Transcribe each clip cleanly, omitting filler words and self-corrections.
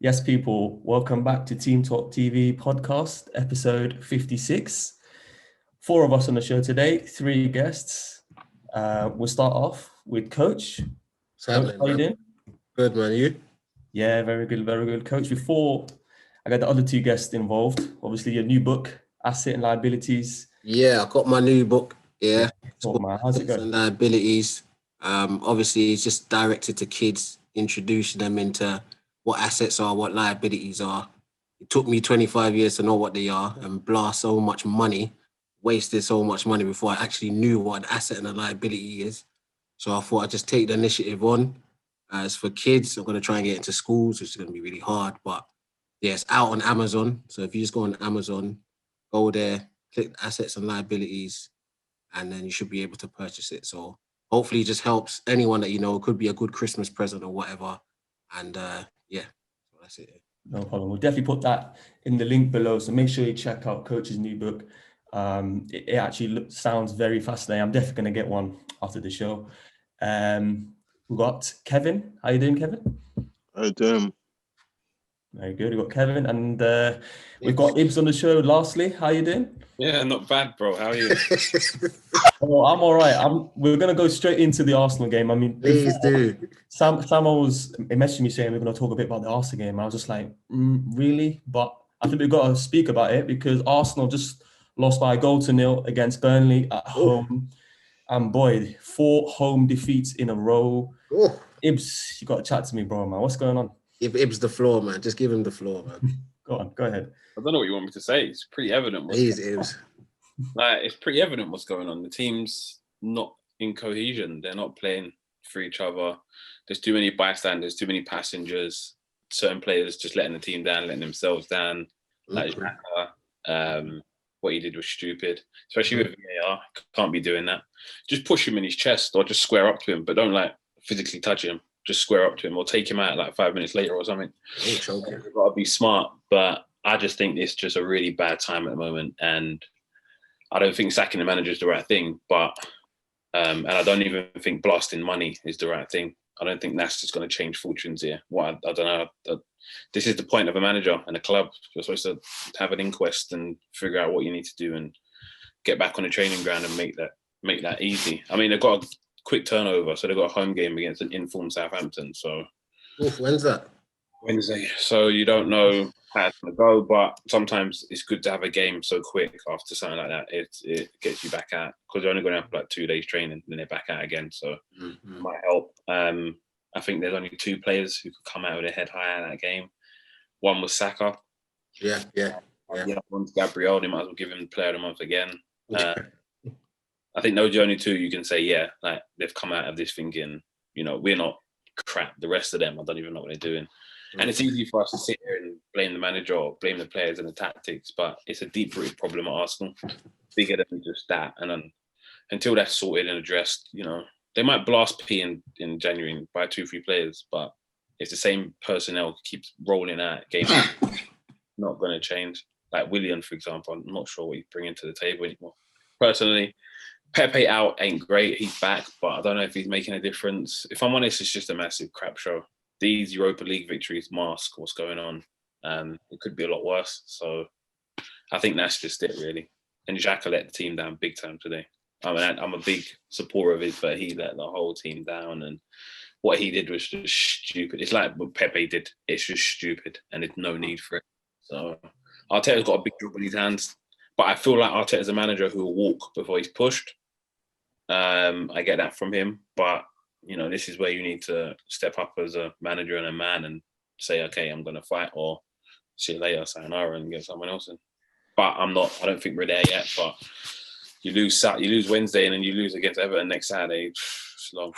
Yes, people, welcome back to Team Talk TV podcast, episode 56. Four of us on the show today, three guests. We'll start off with Coach. Coach, how you doing? Good, man. You? Yeah, very good, very good. Coach, before I got the other two guests involved, obviously your new book, Asset and Liabilities. Yeah, I got my new book. Yeah, Oh, man, how's it Assets going? and Liabilities. Obviously, it's just directed to kids, introducing them into what assets are, what liabilities are. It took me 25 years to know what they are and blast so much money, wasted so much money before I actually knew what an asset and a liability is. So I thought I'd just take the initiative on. As for kids, I'm going to try and get into schools, which is going to be really hard. But yeah, it's out on Amazon. So if you just go on Amazon, go there, click assets and liabilities, and then you should be able to purchase it. So hopefully it just helps anyone that you know. It could be a good Christmas present or whatever. And yeah, so that's it. No problem. We'll definitely put that in the link below. So make sure you check out Coach's new book. It actually sounds very fascinating. I'm definitely going to get one after the show. We've got Kevin. How you doing, Kevin? How you doing? Very good. We've got Kevin, and we've got Ibs on the show. Lastly, how you doing? Yeah, not bad, bro. How are you? Oh, I'm all right. We're going to go straight into the Arsenal game. I mean, Please do. Sam was messaging me saying we're going to talk a bit about the Arsenal game. And I was just like, really? But I think we've got to speak about it because Arsenal just lost by a goal to nil against Burnley at home. And boy, 4 home defeats in a row. Oh, Ibs, you got to chat to me, bro, man. What's going on? give Ibs the floor, man. Just give him the floor, man. Go on, go ahead. I don't know what you want me to say. It's pretty evident. Please, Ibs. Like, it's pretty evident what's going on. The team's not in cohesion. They're not playing for each other. There's too many bystanders, too many passengers. Certain players just letting the team down, letting themselves down. Like Xhaka, what he did was stupid, especially with VAR. Can't be doing that. Just push him in his chest or just square up to him, but don't like physically touch him. Just square up to him or take him out like 5 minutes later or something. You've got to be smart, but I just think it's just a really bad time at the moment, and I don't think sacking the manager is the right thing. But and I don't even think blasting money is the right thing. I don't think that's just going to change fortunes here. I don't know. This is the point of a manager and a club. You're supposed to have an inquest and figure out what you need to do and get back on the training ground and make that easy. I mean, they've got a quick turnover, so they've got a home game against an informed Southampton. So when's that? Wednesday. So you don't know how it's going to go, but sometimes it's good to have a game so quick after something like that. It gets you back out because they're only going to have like 2 days training and then they're back out again. So it might help. I think there's only 2 players who could come out with their head higher in that game. One was Saka. Yeah. The other one's Gabriel. They might as well give him the player of the month again. I think those are the only 2 you can say, yeah, like they've come out of this thinking, you know, we're not crap. The rest of them, I don't even know what they're doing. And it's easy for us to sit here and blame the manager or blame the players and the tactics, but it's a deep-rooted problem at Arsenal, bigger than just that. And then, until that's sorted and addressed, you know, they might blast P in January and buy 2-3 players, but it's the same personnel keeps rolling out game. Not going to change. Like Willian, for example, I'm not sure what he's bringing to the table anymore. Personally, Pepe out ain't great. He's back, but I don't know if he's making a difference. If I'm honest, it's just a massive crap show. These Europa League victories mask what's going on. It could be a lot worse. So I think that's just it, really. And Xhaka let the team down big time today. I mean, I'm a big supporter of his, but he let the whole team down. And what he did was just stupid. It's like what Pepe did. It's just stupid, and there's no need for it. So Arteta's got a big job in his hands. But I feel like Arteta's a manager who will walk before he's pushed. I get that from him. But you know, this is where you need to step up as a manager and a man and say, okay, I'm going to fight, or see you later, sayonara, and get someone else in. But I don't think we're there yet. But you lose Wednesday and then you lose against Everton next Saturday. It's long.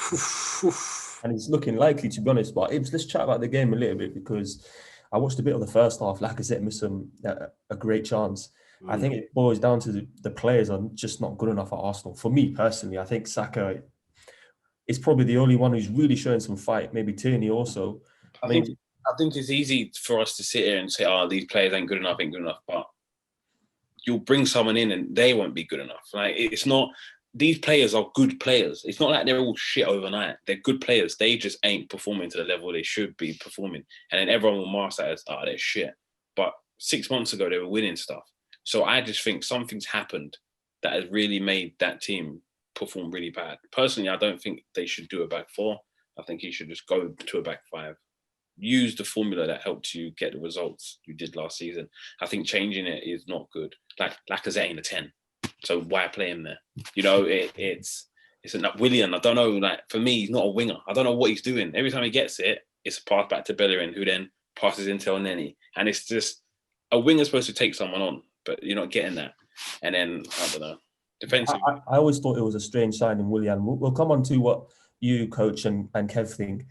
And it's looking likely, to be honest. But let's chat about the game a little bit because I watched a bit of the first half. Like I said, missed a great chance. I think it boils down to the players are just not good enough at Arsenal. For me personally, I think Saka is probably the only one who's really showing some fight. Maybe Tierney also. I think it's easy for us to sit here and say, "Oh, these players ain't good enough," but you'll bring someone in and they won't be good enough. Like it's not these players are good players. It's not like they're all shit overnight. They're good players. They just ain't performing to the level they should be performing. And then everyone will mask that as, they're shit. But 6 months ago, they were winning stuff. So I just think something's happened that has really made that team perform really bad. Personally, I don't think they should do a back four. I think he should just go to a back five. Use the formula that helped you get the results you did last season. I think changing it is not good. Like Lacazette ain't a 10. So why play him there? You know, it's enough. Willian, I don't know, like for me, he's not a winger. I don't know what he's doing. Every time he gets it, it's a pass back to Bellerin, who then passes into Elneny. And it's just, a winger's supposed to take someone on, but you're not getting that. And then, I don't know, defensive. I always thought it was a strange signing, Willian. We'll come on to what you, Coach, and Kev think.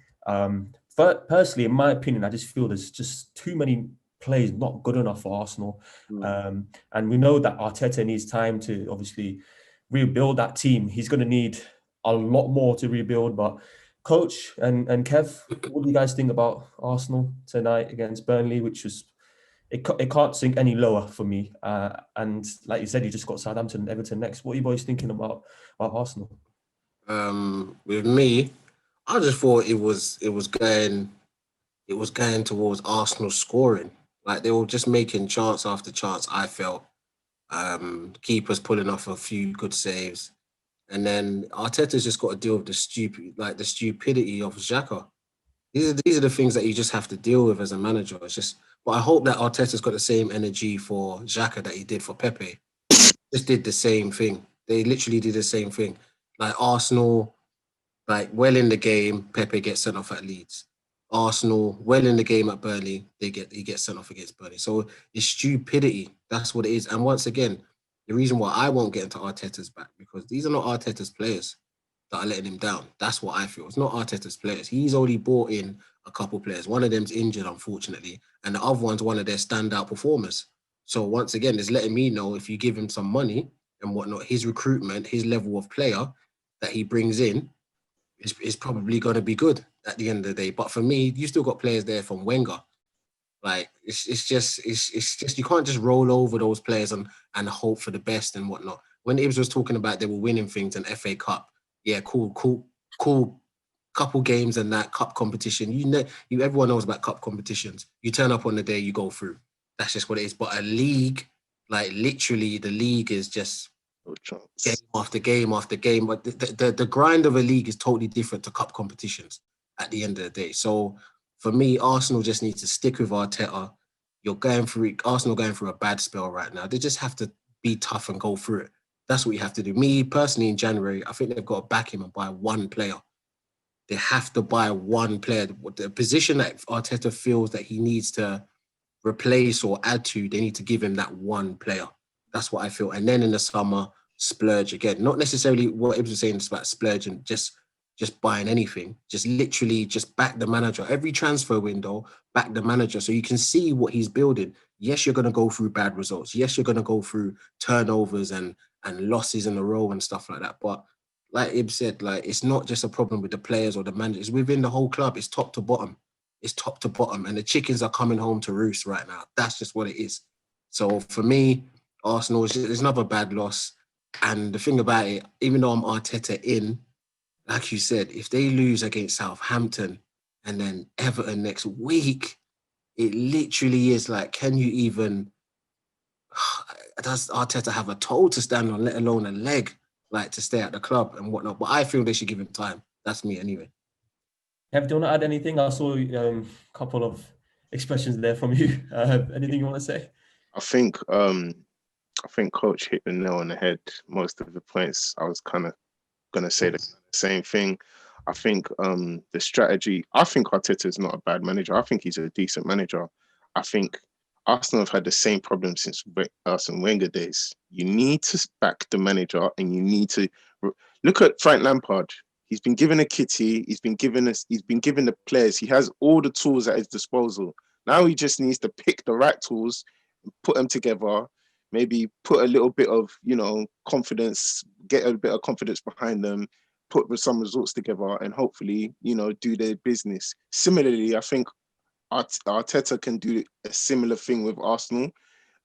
Personally, in my opinion, I just feel there's just too many plays not good enough for Arsenal. And we know that Arteta needs time to obviously rebuild that team. He's going to need a lot more to rebuild. But Coach and Kev, what do you guys think about Arsenal tonight against Burnley, which was, it can't sink any lower for me. And like you said, you just got Southampton and Everton next. What are you boys thinking about Arsenal? With me, I just thought it was going towards Arsenal scoring. Like they were just making chance after chance. I felt keepers pulling off a few good saves, and then Arteta's just got to deal with the stupidity of Xhaka. These are the things that you just have to deal with as a manager. It's just, but I hope that Arteta's got the same energy for Xhaka that he did for Pepe. Just did the same thing. They literally did the same thing. Like Arsenal, like well in the game, Pepe gets sent off at Leeds. Arsenal, well in the game at Burnley, he gets sent off against Burnley. So it's stupidity. That's what it is. And once again, the reason why I won't get into Arteta's back, because these are not Arteta's players that are letting him down. That's what I feel. It's not Arteta's players. He's already brought in a couple players. One of them's injured, unfortunately, and the other one's one of their standout performers. So once again, it's letting me know if you give him some money and whatnot, his recruitment, his level of player that he brings in is probably going to be good at the end of the day. But for me, you still got players there from Wenger. Like it's just you can't just roll over those players and hope for the best and whatnot. When Ibs was talking about they were winning things and FA Cup, yeah, cool, couple games and that cup competition. Everyone knows about cup competitions. You turn up on the day, you go through. That's just what it is. But a league, like literally, the league is just game after game after game. But the grind of a league is totally different to cup competitions at the end of the day. So for me, Arsenal just need to stick with Arteta. Arsenal going through a bad spell right now. They just have to be tough and go through it. That's what you have to do. Me personally, in January, I think they've got to back him and buy one player. They have to buy one player. The position that Arteta feels that he needs to replace or add to, they need to give him that one player. That's what I feel. And then in the summer, splurge again. Not necessarily what Ibs was saying, it's about splurge and just buying anything. Just literally just back the manager. Every transfer window, back the manager so you can see what he's building. Yes, you're going to go through bad results. Yes, you're going to go through turnovers and losses in a row and stuff like that. But like Ibs said, like it's not just a problem with the players or the managers. It's within the whole club. It's top to bottom. It's top to bottom. And the chickens are coming home to roost right now. That's just what it is. So for me, Arsenal is another bad loss. And the thing about it, even though I'm Arteta in, like you said, if they lose against Southampton and then Everton next week, it literally is like, can you even, does Arteta have a toe to stand on, let alone a leg, like to stay at the club and whatnot? But I feel they should give him time. That's me anyway. Kev, do you want to add anything? I saw a couple of expressions there from you. Anything you want to say? I think Coach hit the nail on the head. Most of the points I was kind of going to say the same thing. I think the strategy, I think Arteta is not a bad manager. I think he's a decent manager. I think Arsenal have had the same problem since Arsene Wenger days. You need to back the manager and you need to look at Frank Lampard. He's been given a kitty. He's been given the players. He has all the tools at his disposal. Now he just needs to pick the right tools, put them together, maybe put a little bit of, confidence, get a bit of confidence behind them, put some results together and hopefully, do their business. Similarly, I think Arteta can do a similar thing with Arsenal.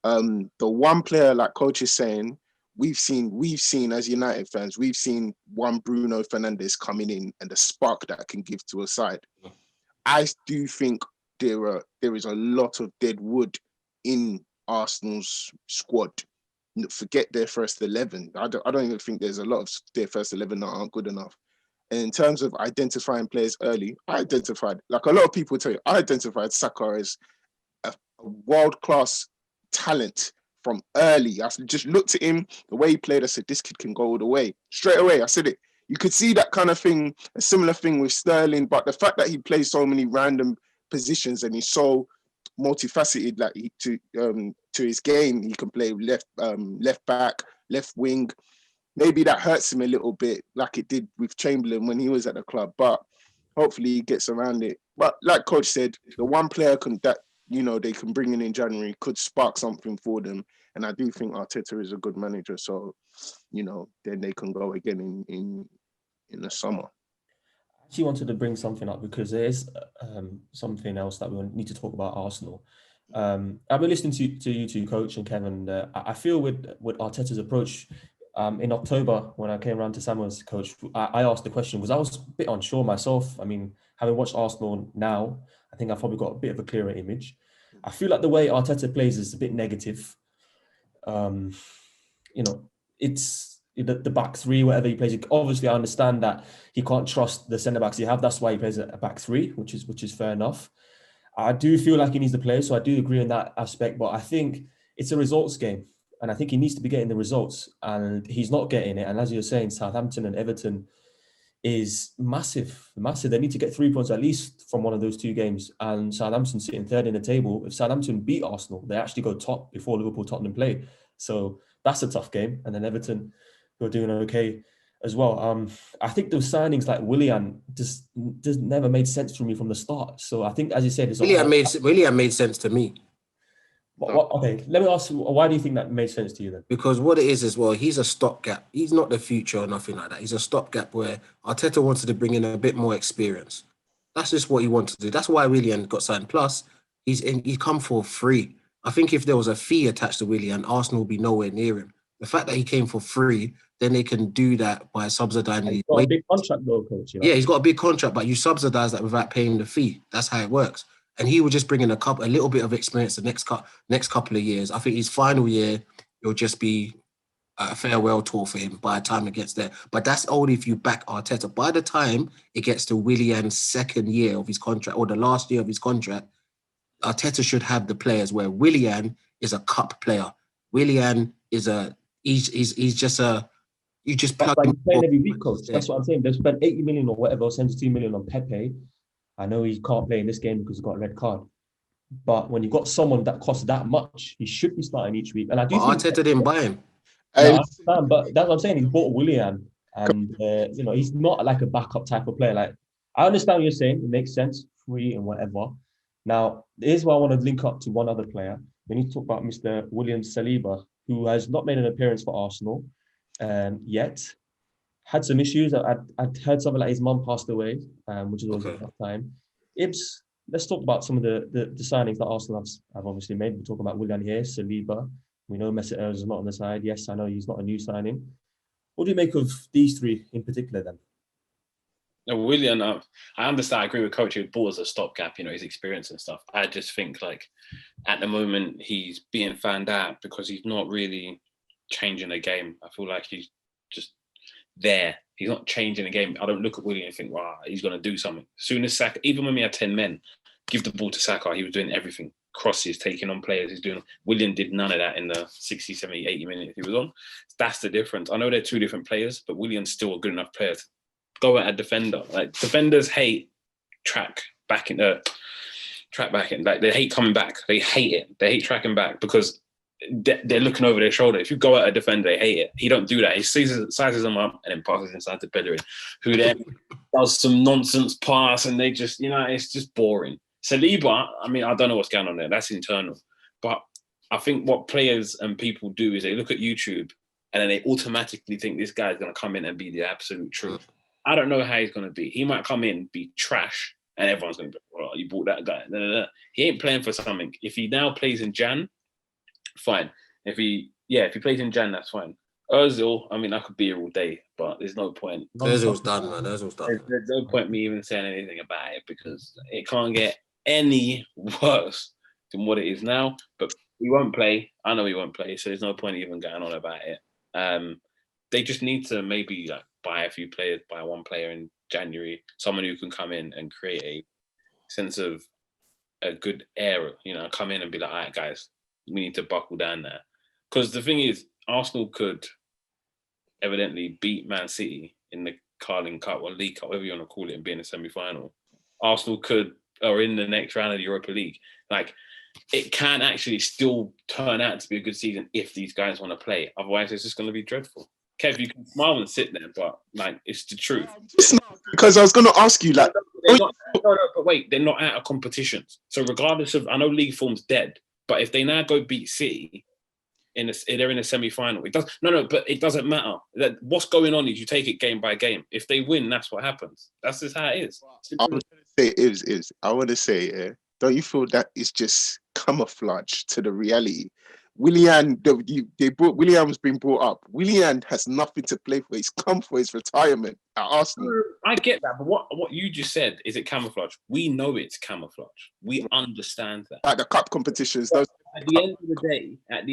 The one player, like Coach is saying, we've seen as United fans, we've seen one Bruno Fernandes coming in and the spark that can give to a side. I do think there is a lot of dead wood in Arsenal's squad. Forget their first 11. I don't even think there's a lot of their first 11 that aren't good enough. And in terms of identifying players early, like a lot of people tell you, I identified Saka as a world-class talent from early. I just looked at him, the way he played, I said, this kid can go all the way. Straight away, I said it. You could see that kind of thing, a similar thing with Sterling, but the fact that he plays so many random positions and he's so multifaceted, like to his game, he can play left back, left wing. Maybe that hurts him a little bit, like it did with Chamberlain when he was at the club. But hopefully he gets around it. But like Coach said, the one player they can bring in January could spark something for them. And I do think Arteta is a good manager. So, then they can go again in the summer. I actually wanted to bring something up because there is something else that we need to talk about Arsenal. I've been listening to you two, Coach and Kevin. I feel with Arteta's approach, in October when I came around to Samuel's, Coach, I asked the question because I was a bit unsure myself. I mean, having watched Arsenal now, I think I've probably got a bit of a clearer image. I feel like the way Arteta plays is a bit negative. It's the back three, whatever he plays. Obviously, I understand that he can't trust the centre backs he have. That's why he plays a back three, which is fair enough. I do feel like he needs the players, so I do agree in that aspect. But I think it's a results game, and I think he needs to be getting the results, and he's not getting it. And as you're saying, Southampton and Everton is massive. They need to get 3 points at least from one of those two games. And Southampton sitting third in the table. If Southampton beat Arsenal, they actually go top before Liverpool, Tottenham play. So that's a tough game. And then Everton, who are doing okay as well. I think those signings like Willian just never made sense for me from the start. So I think, as you said, Willian made sense to me. Okay, let me ask you, why do you think that made sense to you then? Because what it is as well, he's a stopgap. He's not the future or nothing like that. He's a stopgap where Arteta wanted to bring in a bit more experience. That's just what he wanted to do. That's why Willian got signed. Plus, he come for free. I think if there was a fee attached to Willian, Arsenal would be nowhere near him. The fact that he came for free, then they can do that by subsidizing. He's got a big contract though, Coach. Yeah, he's got a big contract, but you subsidize that without paying the fee. That's how it works. And he will just bring in a little bit of experience the next couple of years. I think his final year, it'll just be a farewell tour for him by the time it gets there. But that's only if you back Arteta. By the time it gets to Willian's second year of his contract or the last year of his contract, Arteta should have the players where Willian is a cup player. Willian is he's just a, you just plug him. He's playing every week, Coach. That's what I'm saying. They spent 80 million or whatever, 72 million on Pepe. I know he can't play in this game because he's got a red card. But when you've got someone that costs that much, he should be starting each week. And I do think Arteta didn't buy him. No, I understand, but that's what I'm saying. He's bought Willian, and he's not like a backup type of player. Like, I understand what you're saying. It makes sense, free and whatever. Now, here's why I want to link up to one other player. We need to talk about Mr. William Saliba, who has not made an appearance for Arsenal yet. Had some issues. I'd heard something like his mum passed away, which is always a tough time. Ibs, let's talk about some of the signings that Arsenal have obviously made. We're talking about Willian here, Saliba. We know Mesut Ozil is not on the side. Yes, I know he's not a new signing. What do you make of these three in particular then? No, Willian, I understand. I agree with Coach. He was bought as a stopgap, his experience and stuff. I just think at the moment he's being found out because he's not really changing the game. I feel like he's just there. He's not changing the game. I don't look at Willian and think, wow, he's going to do something. As soon as Saka, even when we had 10 men, give the ball to Saka, he was doing everything. Crosses, taking on players, he's doing. Willian did none of that in the 60, 70, 80 minutes he was on. That's the difference. I know they're two different players, but Willian's still a good enough player to go at a defender. Like, defenders hate track backing. Like, they hate coming back. They hate it. They hate tracking back because they're looking over their shoulder. If you go at a defender, they hate it. He don't do that. He sizes them up and then passes inside to Bellerin, who then does some nonsense pass, and they just, it's just boring. Saliba, I don't know what's going on there. That's internal. But I think what players and people do is they look at YouTube and then they automatically think this guy's going to come in and be the absolute truth. I don't know how he's going to be. He might come in, be trash, and everyone's going to be, well, you bought that guy. He ain't playing for something. If he now plays in Jan, fine. If he plays in Jan, that's fine. Ozil, I mean, I could be here all day, but there's no point. Ozil's done, man. Ozil's done. There's no point me even saying anything about it because it can't get any worse than what it is now. But he won't play. I know he won't play, so there's no point even going on about it. They just need to maybe like buy a few players, buy one player in January, someone who can come in and create a sense of a good air, come in and be like, all right, guys, we need to buckle down there. Because the thing is, Arsenal could evidently beat Man City in the Carling Cup or League Cup, whatever you want to call it, and be in the semi-final. Arsenal or in the next round of the Europa League. Like, it can actually still turn out to be a good season if these guys want to play. Otherwise, it's just going to be dreadful. Kev, you can smile and sit there, but like, it's the truth. It's not, because I was going to ask you, like, but wait, they're not out of competitions. So regardless of, I know league form's dead, but if they now go beat City, they're in a semi-final. But it doesn't matter. What's going on is you take it game by game. If they win, that's what happens. That's just how it is. I want to say, don't you feel that it's just camouflage to the reality? Willian, Willian's been brought up. Willian has nothing to play for. He's come for his retirement at Arsenal. I get that, but what you just said, is it camouflage? We know it's camouflage. We understand that. Like the cup competitions. At the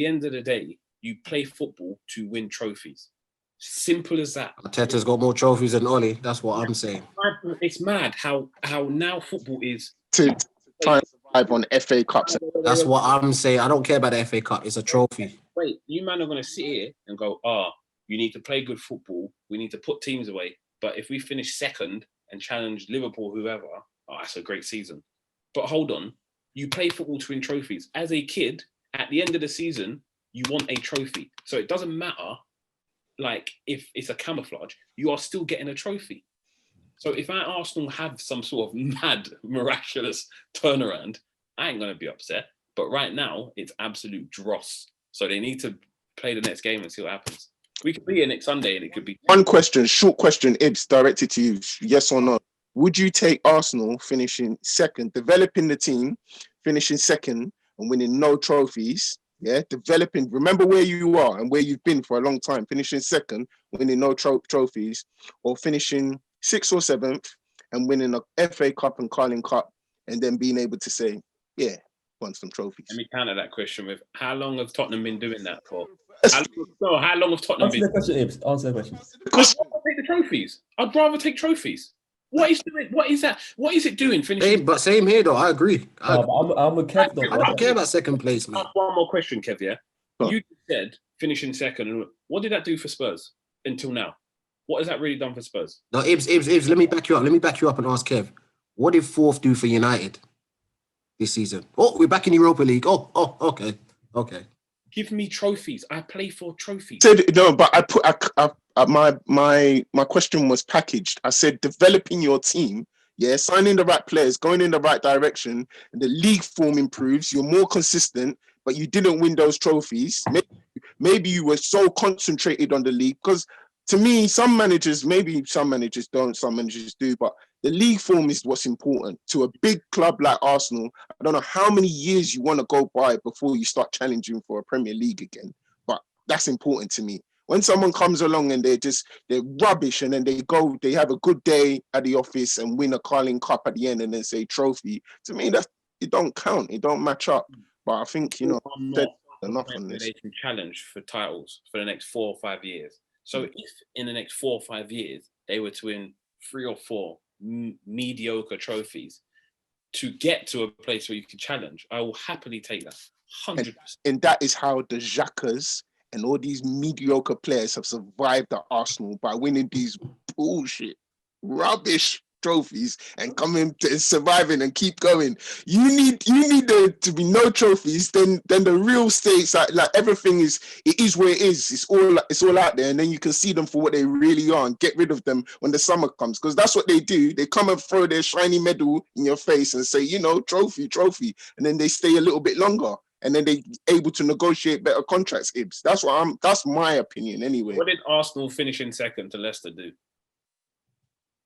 end of the day, you play football to win trophies. Simple as that. Arteta's got more trophies than Oli. That's what I'm saying. It's mad how now football is to try and survive on FA Cups. That's what I'm saying. I don't care about the FA Cup. It's a trophy. Wait, you man are going to sit here and go, you need to play good football. We need to put teams away. But if we finish second and challenge Liverpool, whoever, that's a great season. But hold on, you play football to win trophies. As a kid, at the end of the season, you want a trophy. So it doesn't matter, like, if it's a camouflage, you are still getting a trophy. So if our Arsenal have some sort of mad, miraculous turnaround, I ain't going to be upset. But right now, it's absolute dross. So they need to play the next game and see what happens. We could be here next Sunday and it could be... One question, short question, Ibs, directed to you, yes or no. Would you take Arsenal finishing second, developing the team, finishing second and winning no trophies, developing, remember where you are and where you've been for a long time, finishing second, winning no trophies, or finishing 6th or 7th and winning a FA Cup and Carling Cup and then being able to say, won some trophies? Let me counter that question with, how long have Tottenham been doing that for? How long have Tottenham been... Answer the question. I'd rather take the trophies. I'd rather take trophies. What is that? What is it doing? Finishing? But same here, though. I agree. I'm a Kev, though. I don't care about second place, man. One more question, Kev, yeah? You said finishing second. What did that do for Spurs until now? What has that really done for Spurs? No, Ibs, let me back you up. Let me back you up and ask Kev. What did 4th do for United this season? Oh, we're back in Europa League. Oh, okay. Give me trophies. I play for trophies. No, but my question was packaged. I said developing your team, signing the right players, going in the right direction, and the league form improves. You're more consistent, but you didn't win those trophies. Maybe you were so concentrated on the league, because to me, some managers don't, some managers do, but the league form is what's important. To a big club like Arsenal, I don't know how many years you want to go by before you start challenging for a Premier League again, but that's important to me. When someone comes along and they're rubbish and then they have a good day at the office and win a Carling Cup at the end and then say trophy, to me, it don't count. It don't match up. But I think, enough on this. They can challenge for titles for the next 4 or 5 years. So if in the next 4 or 5 years, they were to win 3 or 4 mediocre trophies to get to a place where you can challenge, I will happily take that. 100%. And that is how the Xhakas and all these mediocre players have survived at Arsenal, by winning these bullshit, rubbish trophies and coming to surviving and keep going. You need there to be no trophies, then the real states, like everything is where it is. It's all out there, and then you can see them for what they really are and get rid of them when the summer comes, because that's what they do. They come and throw their shiny medal in your face and say, trophy, and then they stay a little bit longer. And then they able to negotiate better contracts. Ibs. That's my opinion anyway. What did Arsenal finish in second to Leicester do?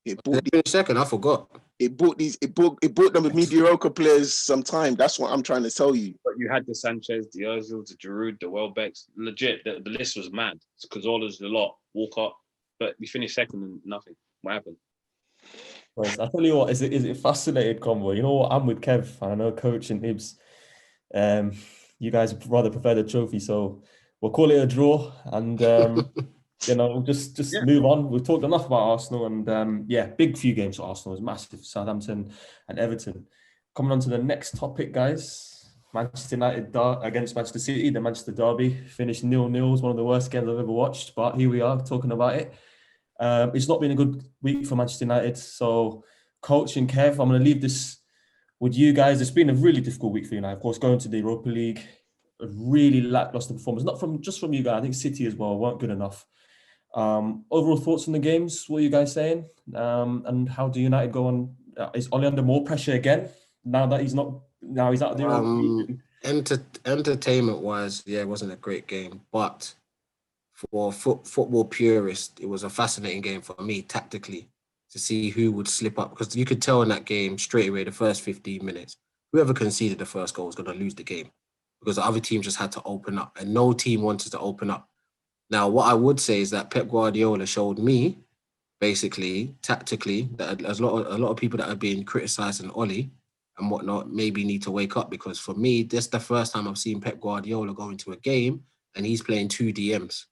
They finished second. I forgot. it bought them mediocre players some time. That's what I'm trying to tell you. But you had the Sanchez, the Ozil, the Giroud, the Welbecks. Legit, the list was mad. Cazorla's a lot, Walcott. But we finished second and nothing. What happened? Right, I tell you what, is it fascinating combo? You know what? I'm with Kev. I know Coach and Ibs. You guys rather prefer the trophy, so we'll call it a draw, and we'll just move on. We've talked enough about Arsenal, and big few games for Arsenal. It was massive. Southampton and Everton. Coming on to the next topic, guys. Manchester United against Manchester City, the Manchester derby, finished 0-0. It was one of the worst games I've ever watched, but here we are talking about it. It's not been a good week for Manchester United. So, Coach and Kev, I'm going to leave this with you guys. It's been a really difficult week for United. Of course, going to the Europa League, a really lackluster performance. Not just from you guys. I think City as well weren't good enough. Overall thoughts on the games? What are you guys saying? And how do United go on? Is Ole under more pressure again now that he's not? Now he's out of the Europa League. Entertainment-wise, it wasn't a great game, but for football purists, it was a fascinating game for me tactically to see who would slip up, because you could tell in that game straight away, the first 15 minutes, whoever conceded the first goal was going to lose the game because the other team just had to open up, and no team wanted to open up. Now, what I would say is that Pep Guardiola showed me, basically, tactically, that a lot of people that are being criticised and Ole and whatnot maybe need to wake up, because for me, this is the first time I've seen Pep Guardiola go into a game and he's playing 2 DMs.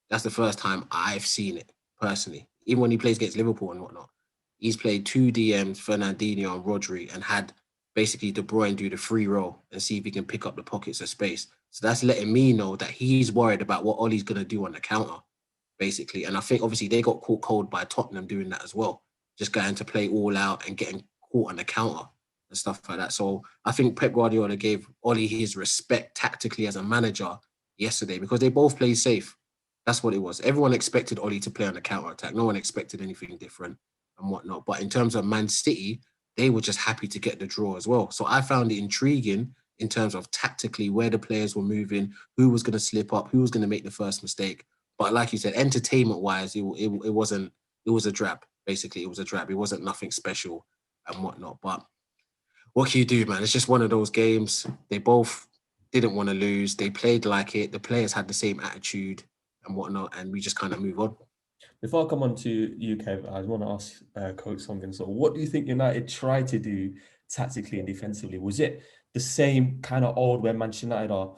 That's the first time I've seen it, personally. Even when he plays against Liverpool and whatnot, he's played 2 DMs, Fernandinho and Rodri, and had basically De Bruyne do the free roll and see if he can pick up the pockets of space. So that's letting me know that he's worried about what Ole's going to do on the counter, basically. And I think, obviously, they got caught cold by Tottenham doing that as well, just going to play all out and getting caught on the counter and stuff like that. So I think Pep Guardiola gave Ole his respect tactically as a manager yesterday, because they both played safe. That's what it was. Everyone expected Ole to play on the counter-attack. No one expected anything different and whatnot. But in terms of Man City, they were just happy to get the draw as well. So I found it intriguing in terms of tactically where the players were moving, who was going to slip up, who was going to make the first mistake. But like you said, entertainment-wise, it wasn't. It was a drab, basically. It was a drab. It wasn't nothing special and whatnot. But what can you do, man? It's just one of those games. They both didn't want to lose. They played like it. The players had the same attitude and whatnot, and we just kind of move on. Before I come on to you, Kev, I want to ask Coach something. So what do you think United tried to do tactically and defensively? Was it the same kind of old where Manchester United are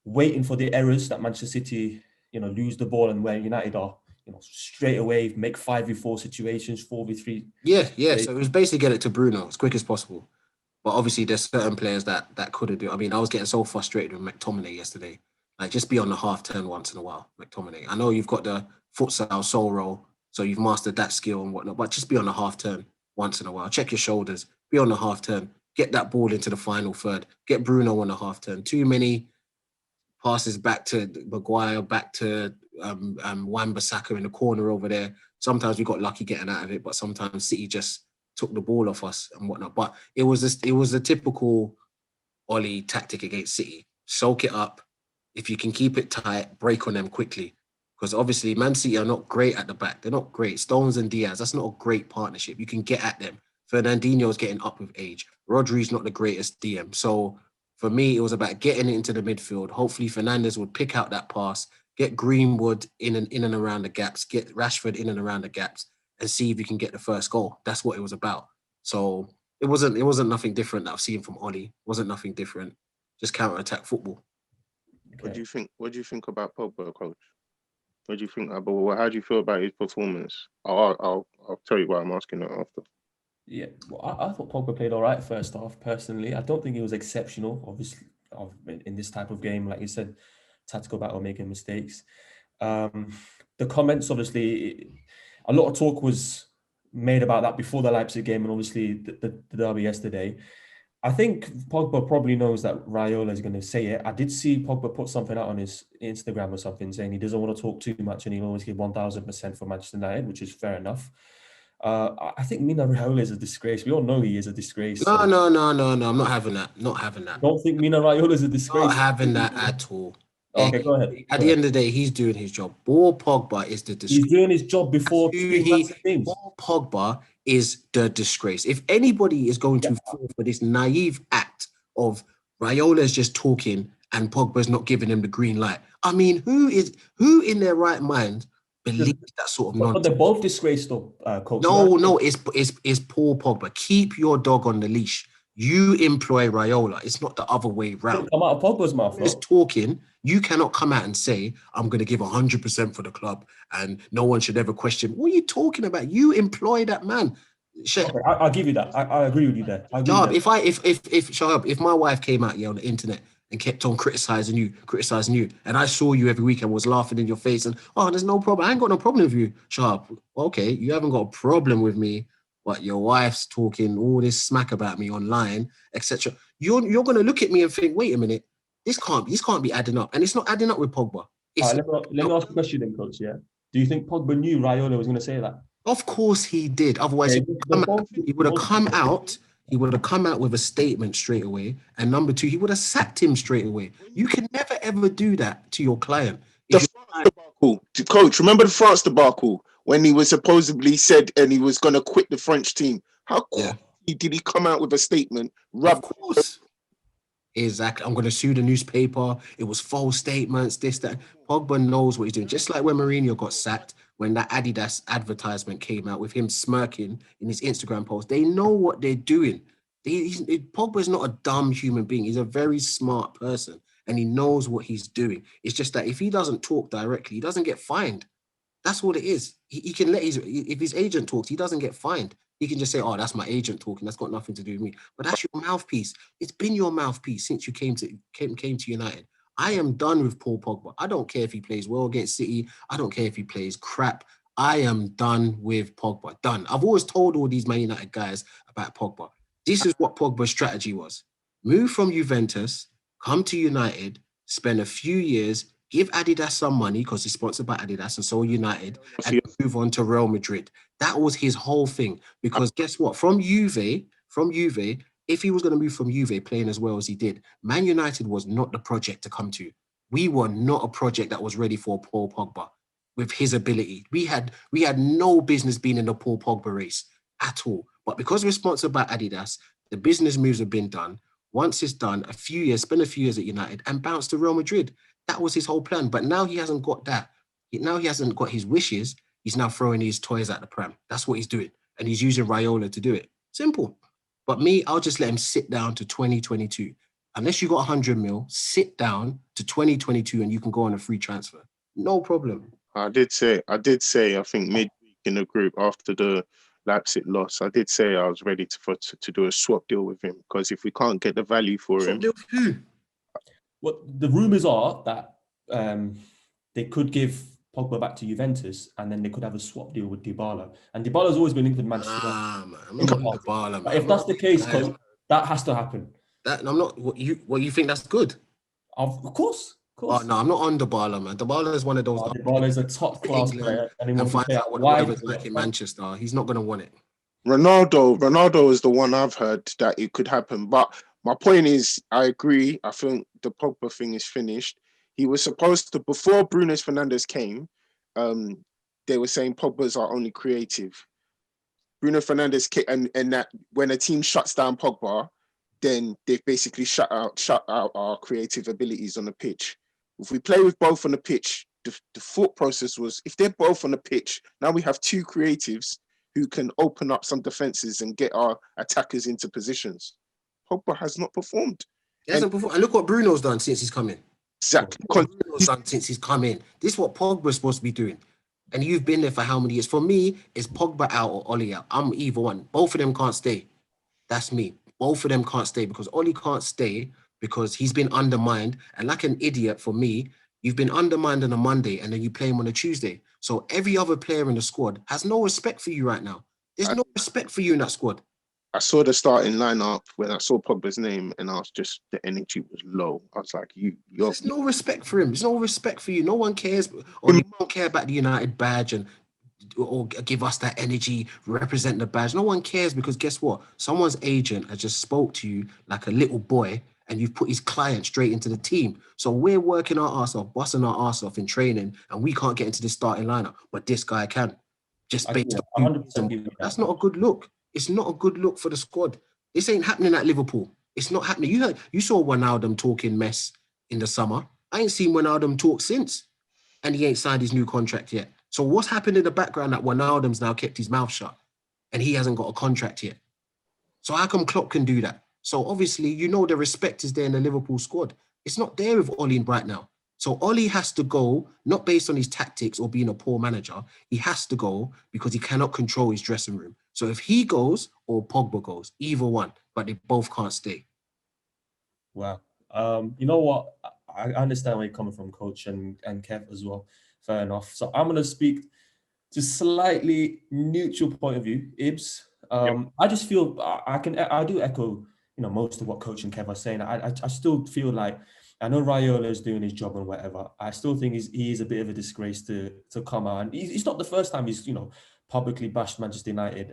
waiting for the errors that Manchester City, lose the ball, and where United are, straight away make 5v4 situations, 4v3? Yeah. So it was basically get it to Bruno as quick as possible. But obviously there's certain players that couldn't do it. I mean, I was getting so frustrated with McTominay yesterday. Like, just be on the half turn once in a while, McTominay. I know you've got the futsal soul roll, so you've mastered that skill and whatnot, but just be on the half turn once in a while. Check your shoulders, be on the half turn, get that ball into the final third, get Bruno on the half turn. Too many passes back to Maguire, back to Wan-Bissaka in the corner over there. Sometimes we got lucky getting out of it, but sometimes City just took the ball off us and whatnot. But it was a typical Ole tactic against City. Soak it up. If you can keep it tight, break on them quickly. Because obviously Man City are not great at the back. They're not great. Stones and Diaz, that's not a great partnership. You can get at them. Fernandinho's getting up with age. Rodri's not the greatest DM. So for me, it was about getting it into the midfield. Hopefully Fernandes would pick out that pass, get Greenwood in and around the gaps, get Rashford in and around the gaps, and see if you can get the first goal. That's what it was about. So it wasn't nothing different that I've seen from Ole. It wasn't nothing different. Just counter-attack football. Okay. What do you think about Pogba, Coach? What do you think about? How do you feel about his performance? I'll tell you why I'm asking that after. Yeah, well, I thought Pogba played all right first half. Personally, I don't think he was exceptional. Obviously, in this type of game, like you said, tactical battle, making mistakes. The comments, obviously, a lot of talk was made about that before the Leipzig game, and obviously the derby yesterday. I think Pogba probably knows that Raiola is going to say it. I did see Pogba put something out on his Instagram or something saying he doesn't want to talk too much and he'll always give 1,000% for Manchester United, which is fair enough. I think Mino Raiola is a disgrace. We all know he is a disgrace. No. I'm not having that. Don't think Mino Raiola is a disgrace. Not having that at all. Okay, go ahead. At the end of the day, he's doing his job. Paul Pogba is the disgrace. He's doing his job before Paul Pogba is the disgrace. If anybody is going to fall for this naive act of Raiola's just talking and Pogba's not giving him the green light, I mean, who in their right mind believes that sort of But nonsense? they're both disgraced, though, Coach. No, it's Paul Pogba. Keep your dog on the leash. You employ Raiola. It's not the other way round. Come out of Pogba's mouth. He's talking. You cannot come out and say, I'm going to give 100% for the club and no one should ever question. What are you talking about? You employ that man. Okay, I'll give you that. I agree with you there. Shahab, if my wife came out on the internet and kept on criticizing you, and I saw you every week and was laughing in your face and, oh, there's no problem. I ain't got no problem with you, Shahab. Okay, you haven't got a problem with me, but your wife's talking all this smack about me online, etc. You're going to look at me and think, wait a minute, this can't be adding up. And it's not adding up with Pogba. Let me ask a question then, Coach, yeah? Do you think Pogba knew Raiola was going to say that? Of course he did. Otherwise, he would have come out. He would have come out with a statement straight away. And number two, he would have sacked him straight away. You can never ever do that to your client. Coach, remember the France debacle when he was supposedly said and he was going to quit the French team? How did he come out with a statement? Of course. Exactly. I'm going to sue the newspaper. It was false statements, this, that. Pogba knows what he's doing. Just like when Mourinho got sacked, when that Adidas advertisement came out with him smirking in his Instagram post, they know what they're doing. Pogba's not a dumb human being. He's a very smart person and he knows what he's doing. It's just that if he doesn't talk directly, he doesn't get fined. That's what it is. He can if his agent talks, he doesn't get fined. He can just say, oh, that's my agent talking. That's got nothing to do with me. But that's your mouthpiece. It's been your mouthpiece since you came to United. I am done with Paul Pogba. I don't care if he plays well against City. I don't care if he plays crap. I am done with Pogba. Done. I've always told all these Man United guys about Pogba. This is what Pogba's strategy was. Move from Juventus, come to United, spend a few years, give Adidas some money because he's sponsored by Adidas and so United, and move on to Real Madrid. That was his whole thing. Because guess what? From Juve, if he was going to move from Juve playing as well as he did, Man United was not the project to come to. We were not a project that was ready for Paul Pogba with his ability. We had no business being in the Paul Pogba race at all. But because we're sponsored by Adidas, the business moves have been done. Once it's done, spend a few years at United and bounce to Real Madrid. That was his whole plan. But now he hasn't got that. Now he hasn't got his wishes. He's now throwing his toys at the pram. That's what he's doing. And he's using Raiola to do it. Simple. But me, I'll just let him sit down to 2022. Unless you got 100 mil, sit down to 2022 and you can go on a free transfer. No problem. I did say, I think midweek in the group after the Leipzig loss, I did say I was ready to do a swap deal with him because if we can't get the value for him. Deal with who? Well, the rumours are that they could give Pogba back to Juventus and then they could have a swap deal with Dybala. And Dybala's always been linked with Manchester United. Man, I'm not Dybala, man. But if that's the case, Coach, that has to happen. I'm not. What you think that's good? Of course. Oh, no, I'm not on Dybala, man. Dybala is one of those. Dybala is a top class player, and find out whatever's like in Manchester. He's not going to want it. Ronaldo is the one I've heard that it could happen. But my point is, I agree. I think the Pogba thing is finished. He was supposed to, before Bruno Fernandes came, they were saying Pogba's our only creative. Bruno Fernandes and that when a team shuts down Pogba, then they've basically shut out our creative abilities on the pitch. If we play with both on the pitch, the thought process was, if they're both on the pitch, now we have two creatives who can open up some defenses and get our attackers into positions. Pogba has not performed. He hasn't performed. And look what Bruno's done since he's come in. Exactly. Bruno's done since he's come in. This is what Pogba's supposed to be doing. And you've been there for how many years? For me, it's Pogba out or Oli out. I'm either one. Both of them can't stay. That's me. Both of them can't stay because Oli can't stay because he's been undermined. And like an idiot for me, you've been undermined on a Monday and then you play him on a Tuesday. So every other player in the squad has no respect for you right now. There's no respect for you in that squad. I saw the starting lineup when I saw Pogba's name and I was just, the energy was low. I was like, there's no respect for him. There's no respect for you. No one cares. Or you don't care about the United badge or give us that energy, represent the badge. No one cares because guess what? Someone's agent has just spoke to you like a little boy and you've put his client straight into the team. So we're working our ass off, busting our ass off in training and we can't get into the starting lineup, but this guy can. just based on 100% give you that's not a good look. It's not a good look for the squad. This ain't happening at Liverpool. It's not happening. You saw Wijnaldum talking mess in the summer. I ain't seen Wijnaldum talk since, and he ain't signed his new contract yet. So what's happened in the background that Wijnaldum's now kept his mouth shut, and he hasn't got a contract yet? So how come Klopp can do that? So obviously, the respect is there in the Liverpool squad. It's not there with Ollie right now. So Ollie has to go, not based on his tactics or being a poor manager. He has to go because he cannot control his dressing room. So if he goes or Pogba goes, either one, but they both can't stay. Wow. You know what? I understand where you're coming from, Coach, and Kev as well. Fair enough. So I'm going to speak to slightly neutral point of view. Ibs, I just feel I do echo, most of what Coach and Kev are saying. I still feel like, I know Raiola is doing his job and whatever. I still think he is a bit of a disgrace to come out. And it's not the first time he's, publicly bashed Manchester United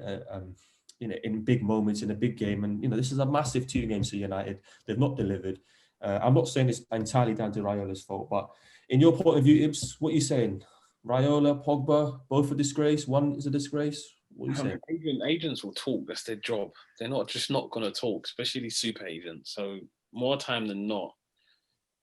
in big moments, in a big game. And, this is a massive 2 games for United. They've not delivered. I'm not saying it's entirely down to Raiola's fault, but in your point of view, Ibs, what are you saying? Raiola, Pogba, both a disgrace? One is a disgrace? What are you saying? Agents will talk. That's their job. They're not going to talk, especially these super agents. So more time than not,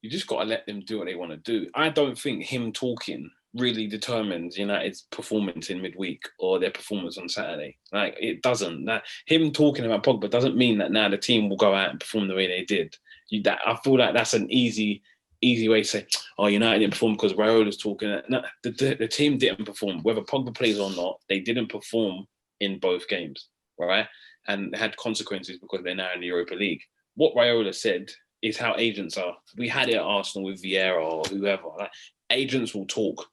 you just got to let them do what they want to do. I don't think him talking really determines United's performance in midweek or their performance on Saturday. Like, it doesn't. That him talking about Pogba doesn't mean that now the team will go out and perform the way they did. I feel like that's an easy way to say, oh, United didn't perform because Raiola's talking. No, the team didn't perform. Whether Pogba plays or not, they didn't perform in both games, right? And had consequences because they're now in the Europa League. What Raiola said is how agents are. We had it at Arsenal with Vieira or whoever. Like, agents will talk.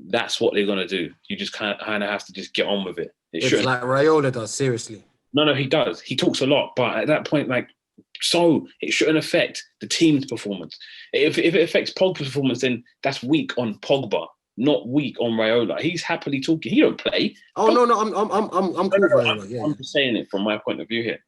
That's what they're going to do. You just kind of have to just get on with it. It's like Raiola does, seriously. No, he does. He talks a lot. But at that point, so it shouldn't affect the team's performance. If it affects Pogba's performance, then that's weak on Pogba, not weak on Raiola. He's happily talking. He don't play. Oh, no, I'm cool with Raiola. Yeah, I'm just saying it from my point of view here.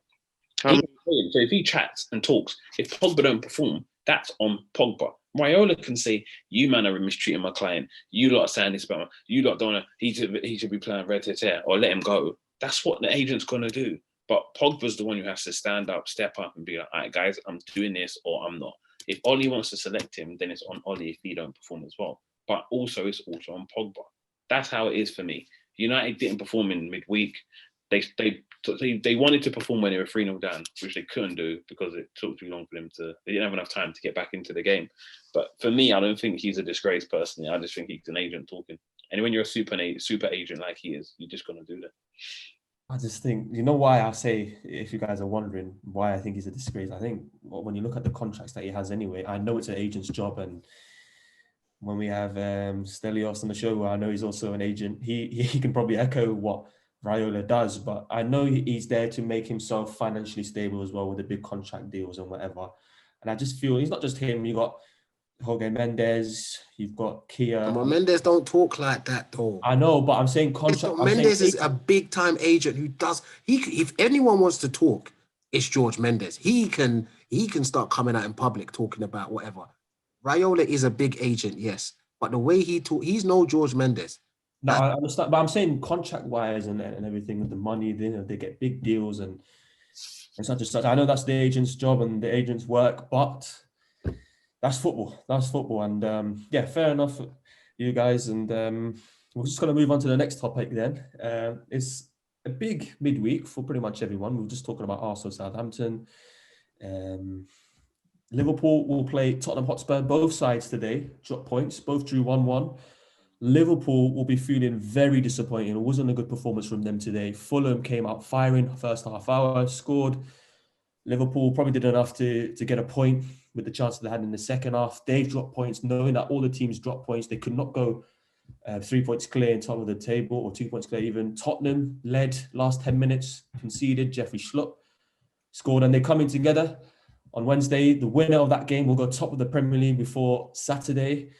So if he chats and talks, if Pogba don't perform, that's on Pogba. Raiola can say, you man are mistreating my client. You lot are saying this about him. You lot don't know. He should be playing ARTETA or let him go. That's what the agent's going to do. But Pogba's the one who has to stand up, step up and be like, all right, guys, I'm doing this or I'm not. If Ollie wants to select him, then it's on Ollie if he don't perform as well. But also, it's also on Pogba. That's how it is for me. United didn't perform in midweek. They wanted to perform when they were 3-0 down, which they couldn't do because it took too long for them to. They didn't have enough time to get back into the game. But for me, I don't think he's a disgrace personally. I just think he's an agent talking. And when you're a super agent like he is, you're just gonna do that. I just think, why I say, if you guys are wondering why I think he's a disgrace, I think when you look at the contracts that he has anyway, I know it's an agent's job. And when we have Stelios on the show, where I know he's also an agent, he can probably echo what Raiola does, but I know he's there to make himself financially stable as well with the big contract deals and whatever. And I just feel he's not just him. You got Jorge Mendes, you've got Kia. Come on, Mendes don't talk like that though. I know, but I'm saying contract. Mendes is a big time agent who does. If anyone wants to talk, it's George Mendes. He can start coming out in public talking about whatever. Raiola is a big agent, yes, but the way he talk, he's no George Mendes. No, I understand, but I'm saying contract-wise and everything with the money, they get big deals and such and such. I know that's the agent's job and the agent's work, but that's football. That's football. And yeah, fair enough, you guys. And we're just going to move on to the next topic then. It's a big midweek for pretty much everyone. We were just talking about Arsenal, Southampton. Liverpool will play Tottenham Hotspur. Both sides today dropped points. Both drew 1-1. Liverpool will be feeling very disappointed. It wasn't a good performance from them today. Fulham came out firing first half hour, scored. Liverpool probably did enough to get a point with the chances they had in the second half. They've dropped points, knowing that all the teams dropped points. They could not go 3 points clear in top of the table, or 2 points clear even. Tottenham led last 10 minutes, conceded. Jeffrey Schlupp scored, and they're coming together on Wednesday. The winner of that game will go top of the Premier League before Saturday.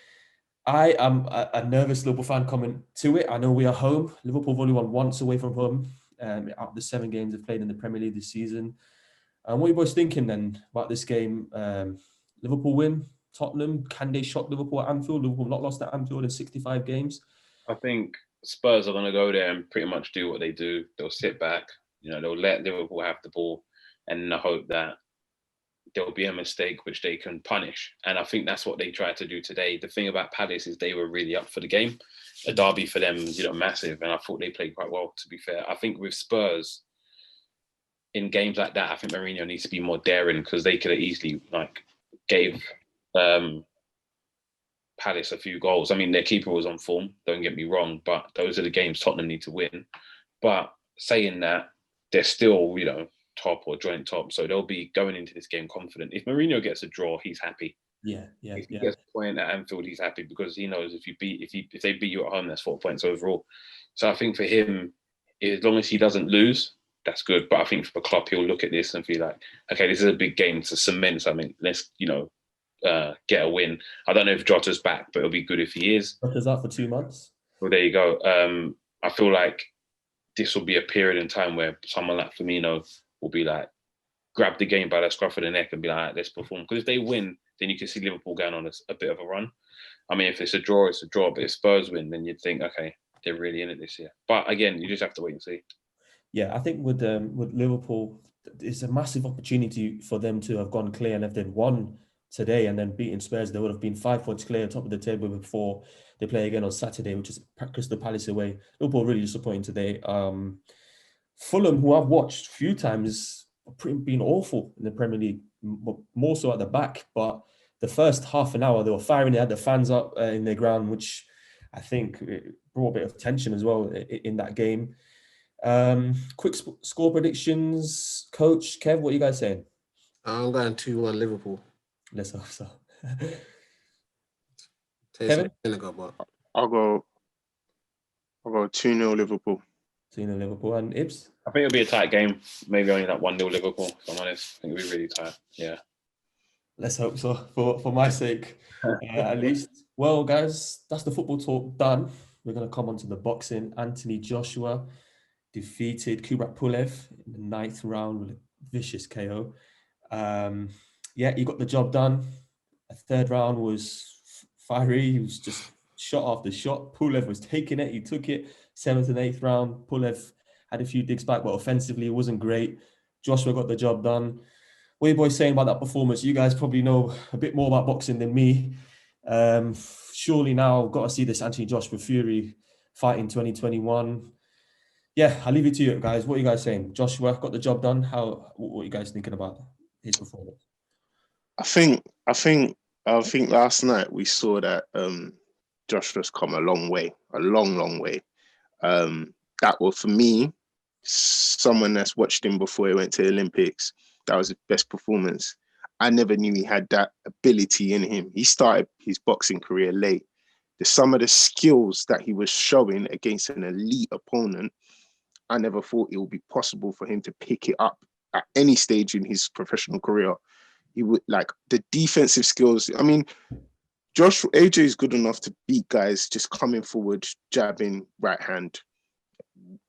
I am a nervous Liverpool fan coming to it. I know we are home. Liverpool have only won once away from home out of the 7 games they've played in the Premier League this season. What are you boys thinking then about this game? Liverpool win, Tottenham, can they shock Liverpool at Anfield? Liverpool not lost at Anfield in 65 games. I think Spurs are going to go there and pretty much do what they do. They'll sit back, they'll let Liverpool have the ball, and in the hope that there'll be a mistake which they can punish. And I think that's what they tried to do today. The thing about Palace is they were really up for the game. A derby for them, massive. And I thought they played quite well, to be fair. I think with Spurs, in games like that, I think Mourinho needs to be more daring, because they could have easily gave Palace a few goals. I mean, their keeper was on form, don't get me wrong, but those are the games Tottenham need to win. But saying that, they're still, top or joint top, so they'll be going into this game confident. If Mourinho gets a draw, he's happy. If he gets a point at Anfield, he's happy, because he knows if they beat you at home, that's 4 points overall. So I think for him, as long as he doesn't lose, that's good. But I think for Klopp, he'll look at this and feel like, okay, this is a big game to cement something. Let's get a win. I don't know if Jota's back, but it'll be good if he is. Jota's out for 2 months. Well, there you go. I feel like this will be a period in time where someone like Firmino will be like, grab the game by the scruff of the neck and be like, all right, let's perform. Because if they win, then you can see Liverpool going on a bit of a run. I mean, if it's a draw, it's a draw. But if Spurs win, then you'd think, okay, they're really in it this year. But again, you just have to wait and see. Yeah, I think with Liverpool, it's a massive opportunity for them to have gone clear. And if they'd won today and then beaten Spurs, they would have been 5 points clear, top of the table before they play again on Saturday, which is Crystal Palace away. Liverpool really disappointing today. Fulham, who I've watched a few times, been awful in the Premier League, more so at the back. But the first half an hour, they were firing. They had the fans up in their ground, which I think brought a bit of tension as well in that game. Quick score predictions. Coach, Kev, what are you guys saying? I'm going 2-1 Liverpool. Let's hope so. Kevin? I'll go 2-0 Liverpool. 2-0 Liverpool. And Ibs? I think it'll be a tight game. Maybe only like 1-0 Liverpool, if I'm honest. I think it'll be really tight. Yeah. Let's hope so, for my sake, at least. Well, guys, that's the football talk done. We're going to come on to the boxing. Anthony Joshua defeated Kubrat Pulev in the 9th round with a vicious KO. He got the job done. A 3rd round was fiery. He was just shot after shot. Pulev was taking it. He took it. 7th and 8th round. Pulev had a few digs back, but offensively it wasn't great. Joshua got the job done. What are you boys saying about that performance? You guys probably know a bit more about boxing than me. Surely now I've got to see this Anthony Joshua Fury fight in 2021. Yeah, I'll leave it to you guys. What are you guys saying? Joshua got the job done. What are you guys thinking about his performance? I think last night we saw that Joshua's come a long way, a long way. That was, for me, someone that's watched him before he went to the Olympics, that was his best performance. I never knew he had that ability in him. He started his boxing career late. Some of the skills that he was showing against an elite opponent, I never thought it would be possible for him to pick it up at any stage in his professional career. He would, like, the defensive skills. I mean, AJ is good enough to beat guys just coming forward, jabbing, right hand,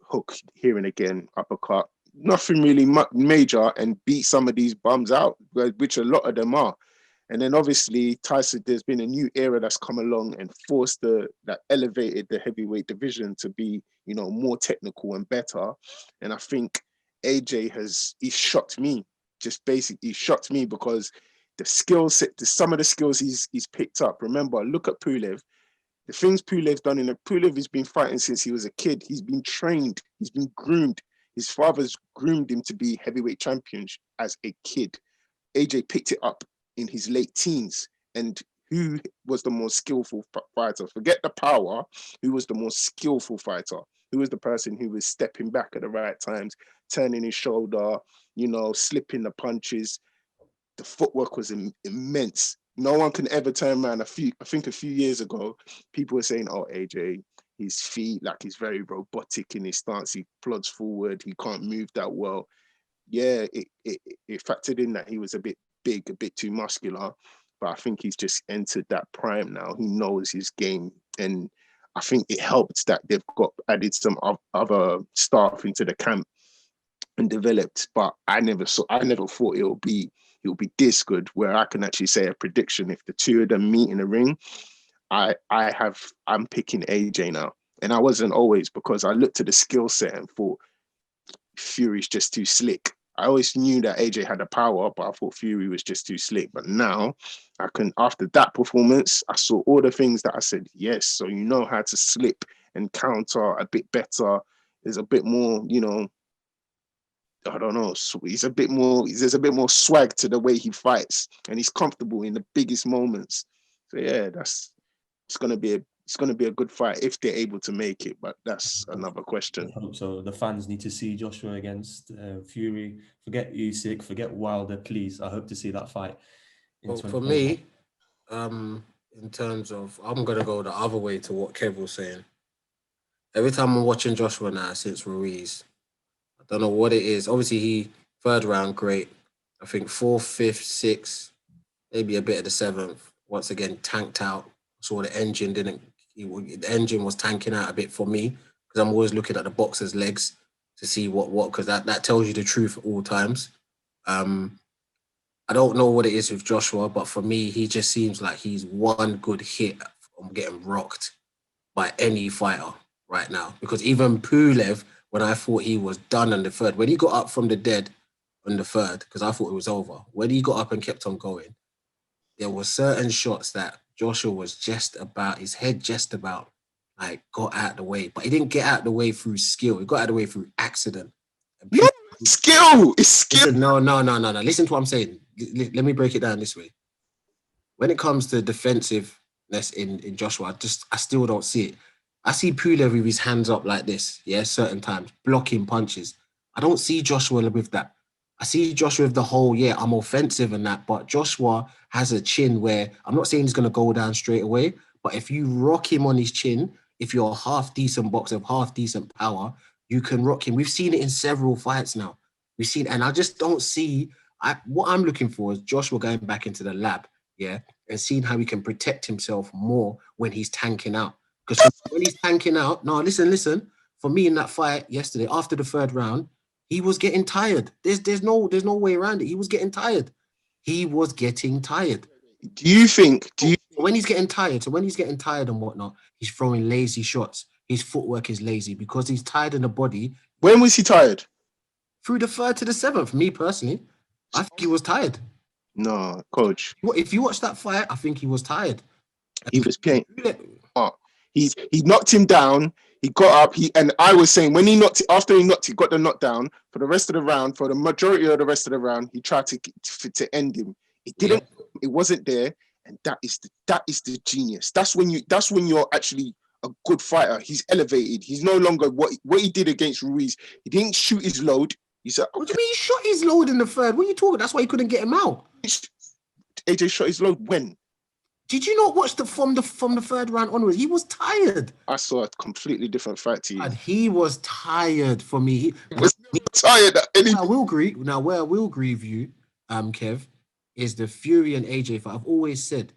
hook here and again, uppercut. Nothing really major, and beat some of these bums out, which a lot of them are. And then obviously Tyson, there's been a new era that's come along and that elevated the heavyweight division to be, more technical and better. And I think AJ he shocked me. Just basically shocked me because the skill set, some of the skills he's picked up. Remember, look at Pulev. The things Pulev's done Pulev has been fighting since he was a kid. He's been trained. He's been groomed. His father's groomed him to be heavyweight champion as a kid. AJ picked it up in his late teens. And who was the more skillful fighter? Forget the power. Who was the more skillful fighter? Who was the person who was stepping back at the right times, turning his shoulder, slipping the punches? The footwork was immense. No one can ever turn around. I think a few years ago, people were saying, oh, AJ, his feet, like, he's very robotic in his stance. He plods forward. He can't move that well. Yeah, it factored in that he was a bit big, a bit too muscular. But I think he's just entered that prime now. He knows his game. And I think it helped that they've added some other staff into the camp and developed. But I never thought it would be this good, where I can actually say a prediction. If the two of them meet in the ring, I'm picking AJ now. And I wasn't always, because I looked at the skill set and thought Fury's just too slick. I always knew that AJ had the power, but I thought Fury was just too slick. But now after that performance, I saw all the things that I said, yes, so you know how to slip and counter a bit better. There's a bit more, I don't know. There's a bit more swag to the way he fights, and he's comfortable in the biggest moments. So yeah, it's gonna be a good fight if they're able to make it, but that's another question. I hope so. The fans need to see Joshua against Fury. Forget Usyk, forget Wilder, please. I hope to see that fight. Well, for me, in terms of, I'm gonna go the other way to what Kev was saying. Every time I'm watching Joshua now since Ruiz, I don't know what it is. Obviously, he third round, great. I think fourth, fifth, sixth, maybe a bit of the seventh. Once again, tanked out. So the engine the engine was tanking out a bit for me, because I'm always looking at the boxer's legs to see what because that tells you the truth at all times. I don't know what it is with Joshua, but for me, he just seems like he's one good hit from getting rocked by any fighter right now. Because even Pulev, when I thought he was done on the third, when he got up from the dead on the third, because I thought it was over, when he got up and kept on going, there were certain shots that Joshua was his head just about like got out of the way, but he didn't get out of the way through skill. He got out of the way through accident. No, skill. It's skill. Listen, no. Listen to what I'm saying. Let me break it down this way. When it comes to defensiveness in Joshua, I still don't see it. I see Pulev with his hands up like this, yeah, certain times, blocking punches. I don't see Joshua with that. I see Joshua with the whole, I'm offensive and that, but Joshua has a chin where, I'm not saying he's going to go down straight away, but if you rock him on his chin, if you're a half-decent boxer, half-decent power, you can rock him. We've seen it in several fights now. And I just don't see, what I'm looking for is Joshua going back into the lab, and seeing how he can protect himself more when he's tanking out. Because when he's tanking out, no, listen. For me in that fight yesterday, after the third round, he was getting tired. There's no way around it. He was getting tired. When he's getting tired and whatnot, he's throwing lazy shots. His footwork is lazy because he's tired in the body. When was he tired? Through the third to the seventh. Me personally, I think he was tired. No, coach. If you watch that fight, I think he was tired. He was playing. He knocked him down. He got up. And I was saying when after he got the knockdown for the rest of the round, for the majority of the rest of the round, he tried to end him. It didn't. It wasn't there, and that is the genius. That's when you're actually a good fighter. He's elevated. He's no longer what he did against Ruiz. He didn't shoot his load. He said, "What do you mean he shot his load in the third? What are you talking? That's why he couldn't get him out." AJ shot his load when? Did you not watch from the third round onwards? He was tired. I saw a completely different fight to you. And he was tired for me. He was tired. I will agree. Now, where I will agree with you, Kev, is the Fury and AJ fight. I've always said,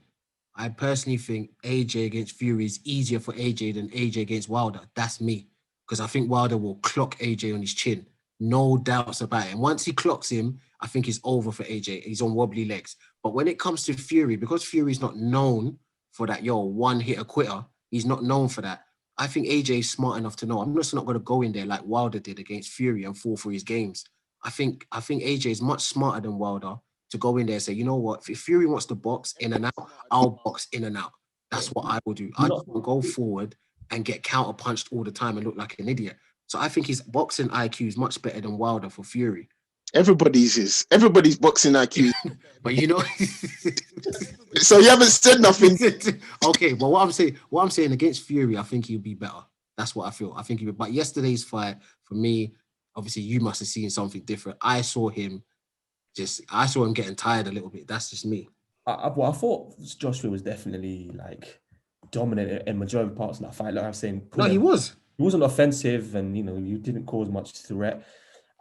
I personally think AJ against Fury is easier for AJ than AJ against Wilder. That's me. Because I think Wilder will clock AJ on his chin. No doubts about it. And once he clocks him, I think it's over for AJ. He's on wobbly legs. But when it comes to Fury, because Fury's not known for that, one-hitter quitter, he's not known for that. I think AJ is smart enough to know I'm just not going to go in there like Wilder did against Fury and fall for his games. I think AJ is much smarter than Wilder to go in there and say, you know what, if Fury wants to box in and out, I'll box in and out. That's what I will do. I just want to go forward and get counter-punched all the time and look like an idiot. So I think his boxing IQ is much better than Wilder for Fury. Everybody's boxing IQ. But you know, so you haven't said nothing. Okay, well, what I'm saying against Fury, I think he'll be better. That's what I feel. I think but yesterday's fight, for me, obviously you must have seen something different. I saw him getting tired a little bit. That's just me. I thought Joshua was definitely like dominant in majority of parts of that fight. Like I'm saying, no, he was. He wasn't offensive, and you didn't cause much threat.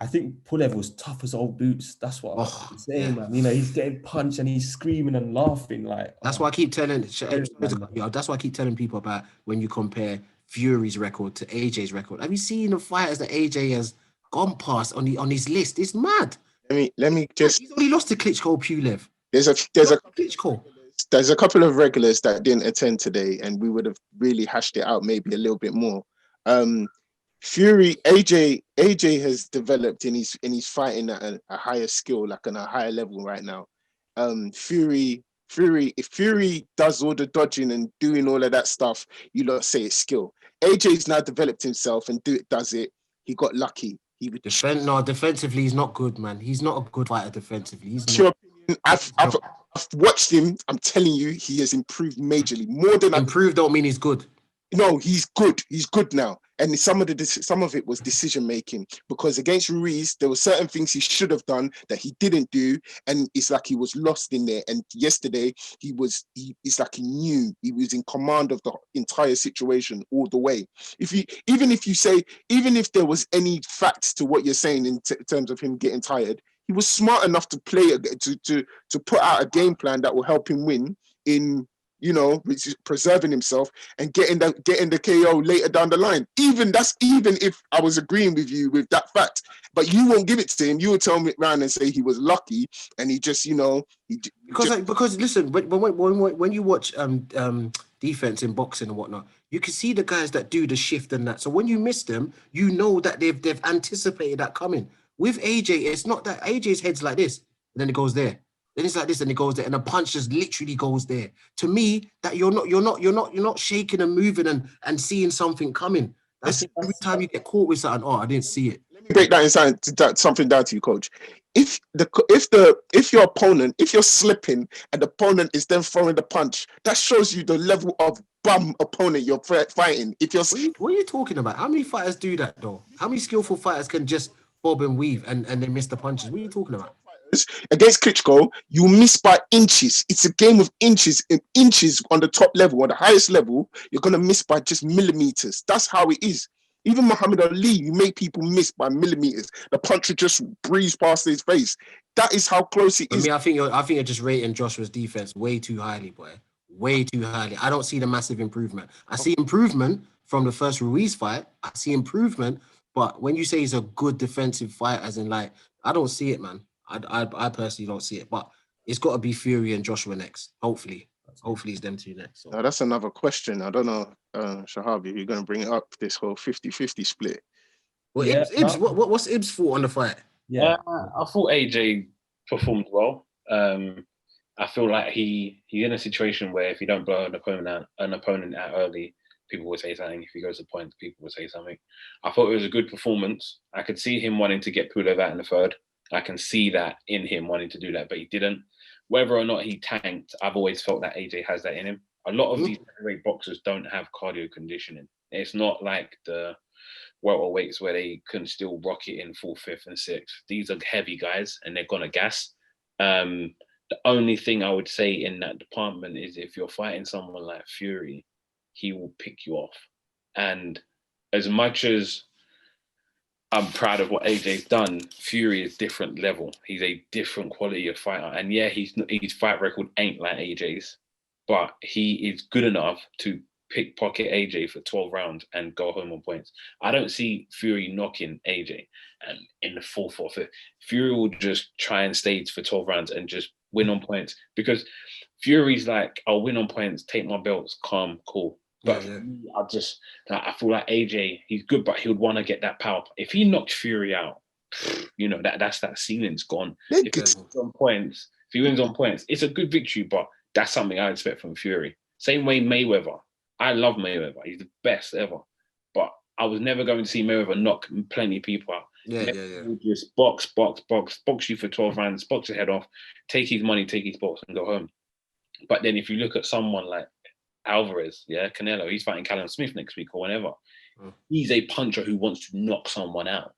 I think Pulev was tough as old boots. That's what I'm saying, man. He's getting punched and he's screaming and laughing. That's why I keep telling. That's why I keep telling people about when you compare Fury's record to AJ's record. Have you seen the fighters that AJ has gone past on his list? It's mad. Let me just. He's only lost to Klitschko, Pulev. There's a couple of regulars that didn't attend today, and we would have really hashed it out maybe a little bit more. Fury, AJ has developed and he's fighting at a higher skill, like on a higher level right now. Fury, if Fury does all the dodging and doing all of that stuff, you lot say it's skill. AJ's now developed himself and does it. He got lucky. Defensively, he's not good, man. He's not a good fighter defensively. He's Your not. opinion, I've watched him. I'm telling you, he has improved majorly. More than Improved don't mean he's good. No, he's good. He's good now. And some of it was decision making, because against Ruiz, there were certain things he should have done that he didn't do, and it's like he was lost in there. And yesterday, it's like he knew he was in command of the entire situation all the way. Even if there was any facts to what you're saying in terms of him getting tired, he was smart enough to play to put out a game plan that will help him win in, preserving himself and getting the KO later down the line. Even if I was agreeing with you with that fact, but you won't give it to him. You would turn it around and say he was lucky and he just, because listen, when you watch defense in boxing and whatnot, you can see the guys that do the shift and that. So when you miss them, you know that they've anticipated that coming. With AJ, it's not that AJ's head's like this, and then it goes there. Then it's like this, and it goes there, and the punch just literally goes there. To me, that you're not shaking and moving and seeing something coming. That's every time you get caught with something. Oh, I didn't see it. Let me break that inside something down to you, coach. If your opponent, if you're slipping and the opponent is then throwing the punch, that shows you the level of bum opponent you're fighting. If you're what are you talking about? How many fighters do that though? How many skillful fighters can just bob and weave and they miss the punches? What are you talking about? Against Klitschko, you miss by inches. It's a game of inches. Inches on the top level, on the highest level, you're going to miss by just millimeters. That's how it is. Even Muhammad Ali, you make people miss by millimeters. The punch would just breeze past his face. That is how close it is. I think you're just rating Joshua's defense way too highly, boy. Way too highly. I don't see the massive improvement. I see improvement from the first Ruiz fight. I see improvement, but when you say he's a good defensive fight, as in like, I don't see it, man. I personally don't see it, but it's got to be Fury and Joshua next. Hopefully it's them two next. So. Now, that's another question. I don't know, Shahab, if you're going to bring up this whole 50-50 split. Well, yeah, Ibs, what's Ibs' thought on the fight? Yeah, I thought AJ performed well. I feel like he's in a situation where if you don't blow an opponent out early, people will say something. If he goes to points, people will say something. I thought it was a good performance. I could see him wanting to get Pulev out in the third. I can see that in him wanting to do that, but he didn't. Whether or not he tanked, I've always felt that AJ has that in him. A lot of these heavyweight boxers don't have cardio conditioning. It's not like the welterweights where they can still rock it in 4th, 5th, and 6th. These are heavy guys, and they're gonna gas. The only thing I would say in that department is if you're fighting someone like Fury, he will pick you off. And as much as I'm proud of what AJ's done, Fury is different level. He's a different quality of fighter. And yeah, his fight record ain't like AJ's, but he is good enough to pickpocket AJ for 12 rounds and go home on points. I don't see Fury knocking AJ and in the 4th or 5th. Fury will just try and stage for 12 rounds and just win on points, because Fury's like, I'll win on points, take my belts, calm, cool. But I feel like AJ, he's good, but he would want to get that power. If he knocks Fury out, that's that ceiling's gone. If he wins on points, it's a good victory, but that's something I expect from Fury. Same way Mayweather. I love Mayweather. He's the best ever. But I was never going to see Mayweather knock plenty of people out. He'll just box you for 12 rounds, box your head off, take his money, take his box, and go home. But then if you look at someone like Alvarez, Canelo, he's fighting Callum Smith next week or whenever. He's a puncher who wants to knock someone out.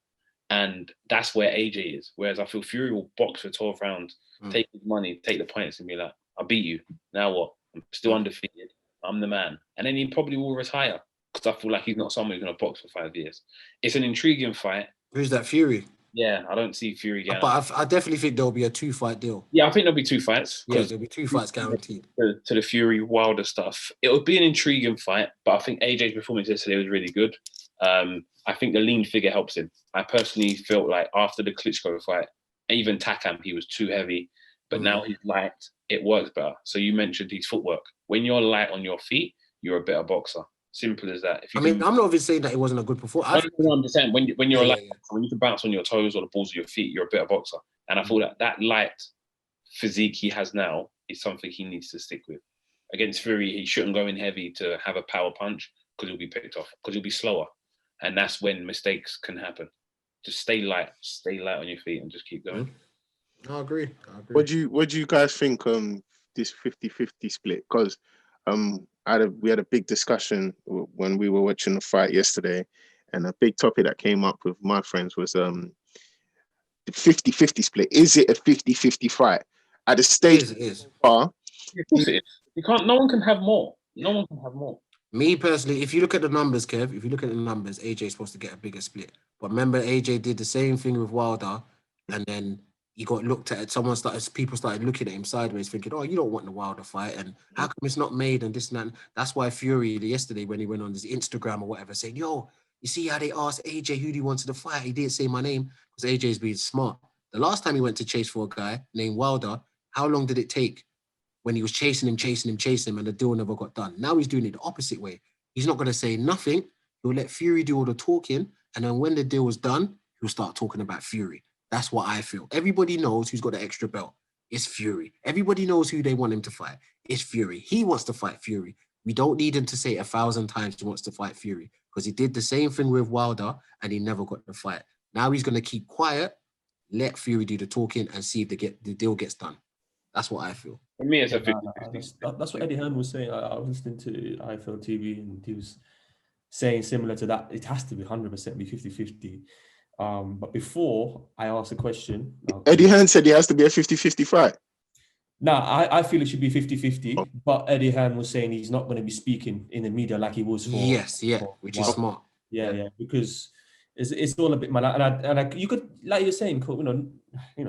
And that's where AJ is. Whereas I feel Fury will box for 12 rounds, take his money, take the points, and be like, I beat you. Now what? I'm still undefeated. I'm the man. And then he probably will retire, because I feel like he's not someone who's going to box for 5 years. It's an intriguing fight. Who's that, Fury? Yeah, I don't see Fury getting. But I definitely think there'll be a 2-fight deal. Yeah, I think there'll be 2 fights. Yeah, there'll be 2 fights guaranteed. To the Fury Wilder stuff, it would be an intriguing fight, but I think AJ's performance yesterday was really good. I think the lean figure helps him. I personally felt like after the Klitschko fight, even Takam, he was too heavy, but now he's light, it works better. So you mentioned his footwork. When you're light on your feet, you're a better boxer. Simple as that. If you I mean, I'm not even saying that it wasn't a good performance. I'm just saying when you're Yeah, like when you can bounce on your toes or the balls of your feet, you're a better boxer. And I thought that light physique he has now is something he needs to stick with. Against Fury, he shouldn't go in heavy to have a power punch because he'll be picked off, because he'll be slower. And that's when mistakes can happen. Just stay light on your feet and just keep going. I agree. What do you guys think this 50-50 split? Because we had a big discussion when we were watching the fight yesterday, and a big topic that came up with my friends was the 50-50 split. Is it a 50-50 fight? At the stage It is. Of course it is. You can't. No one can have more. No one can have more. Me personally, if you look at the numbers, Kev, AJ is supposed to get a bigger split. But remember, AJ did the same thing with Wilder, and then he got looked at. People started looking at him sideways, thinking, "Oh, you don't want the Wilder fight, and how come it's not made?" And this and that. That's why Fury yesterday, when he went on his Instagram or whatever, saying, "Yo, you see how they asked AJ who do you want to the fight? He didn't say my name because AJ's being smart. The last time he went to chase for a guy named Wilder, how long did it take? When he was chasing him, and the deal never got done. Now he's doing it the opposite way. He's not going to say nothing. He'll let Fury do all the talking. And then when the deal was done, he'll start talking about Fury. That's what I feel. Everybody knows who's got the extra belt. It's Fury. Everybody knows who they want him to fight. It's Fury. He wants to fight Fury. We don't need him to say 1,000 times he wants to fight Fury, because he did the same thing with Wilder and he never got the fight. Now he's going to keep quiet, let Fury do the talking, and see if the deal gets done. That's what I feel. For me, it's a 50-50. That's what Eddie Hearn was saying. I was listening to IFL TV and he was saying similar to that. It has to be 100% be 50-50. But before I asked a question, Eddie Hearn said it has to be a 50-50 fight. No, I feel it should be 50-50. But Eddie Hearn was saying he's not going to be speaking in the media like he was for which is smart. Yeah, because it's all a bit mad. And you could, like you're saying,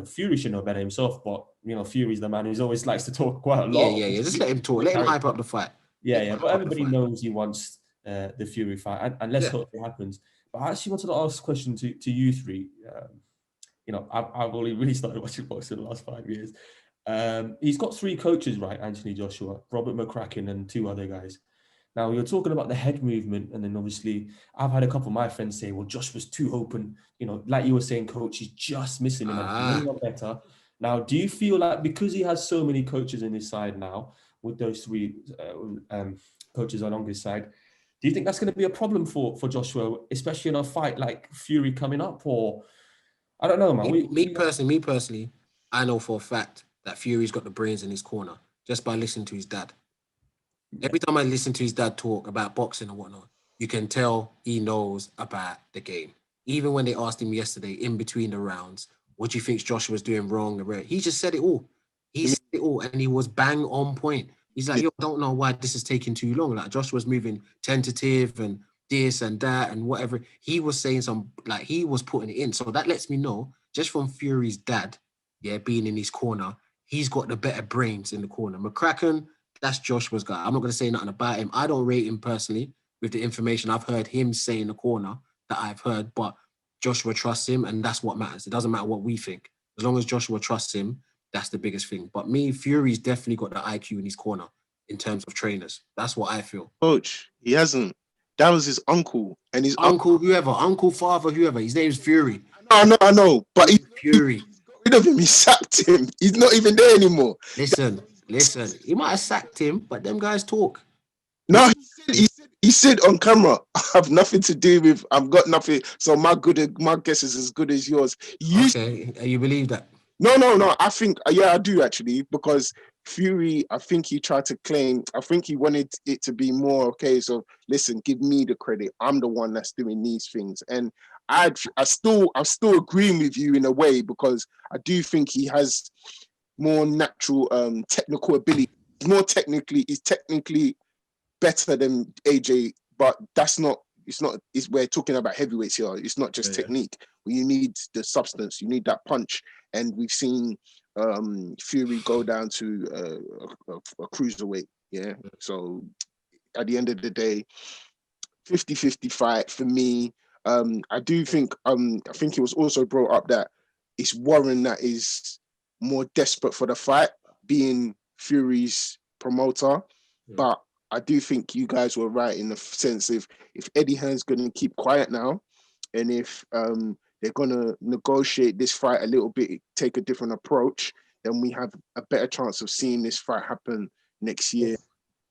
Fury should know better himself, but Fury's the man who always likes to talk quite a lot. Yeah. Just let him talk. Let him hype up the fight. Yeah. But everybody knows he wants the Fury fight, and let's hope it happens. But I actually wanted to ask a question to you three. I've only really started watching boxing in the last 5 years. He's got 3 coaches, right? Anthony Joshua, Robert McCracken, and 2 other guys. Now, you're talking about the head movement, and then obviously I've had a couple of my friends say, well, Josh was too open. Like you were saying, coach, he's just missing him and not better. Now, do you feel like because he has so many coaches on his side now, with those 3 coaches along his side, do you think that's going to be a problem for Joshua, especially in a fight like Fury coming up? Or, I don't know, man. Me personally, I know for a fact that Fury's got the brains in his corner just by listening to his dad. Every time I listen to his dad talk about boxing and whatnot, you can tell he knows about the game. Even when they asked him yesterday, in between the rounds, what do you think Joshua was doing wrong? He just said it all. He said it all, and he was bang on point. He's like, I don't know why this is taking too long. Like, Joshua's moving tentative and this and that and whatever. He was saying he was putting it in. So that lets me know, just from Fury's dad, being in his corner, he's got the better brains in the corner. McCracken, that's Joshua's guy. I'm not going to say nothing about him. I don't rate him personally with the information I've heard him say in the corner that I've heard, but Joshua trusts him, and that's what matters. It doesn't matter what we think. As long as Joshua trusts him, that's the biggest thing. But Fury's definitely got the IQ in his corner in terms of trainers. That's what I feel. Coach, he hasn't. That was his uncle. And his uncle, father, whoever. His name's Fury. I know. But Fury. He got rid of him. He sacked him. He's not even there anymore. Listen. He might have sacked him, but them guys talk. No, he said on camera, I have nothing to do with, I've got nothing. So my guess is as good as yours. You believe that? No. I think, I do actually, because Fury, I think he tried to claim, I think he wanted it to be more a case of, listen, give me the credit. I'm the one that's doing these things. And I'm still agreeing with you in a way, because I do think he has more natural technical ability. He's technically better than AJ, but we're talking about heavyweights here. It's not just technique. You need the substance, you need that punch. And we've seen Fury go down to a cruiserweight. Yeah. So at the end of the day, 50-50 fight for me. I do think I think it was also brought up that it's Warren that is more desperate for the fight, being Fury's promoter. But I do think you guys were right in the sense of if Eddie Hearn's going to keep quiet now, and if they're going to negotiate this fight a little bit, take a different approach, then we have a better chance of seeing this fight happen next year.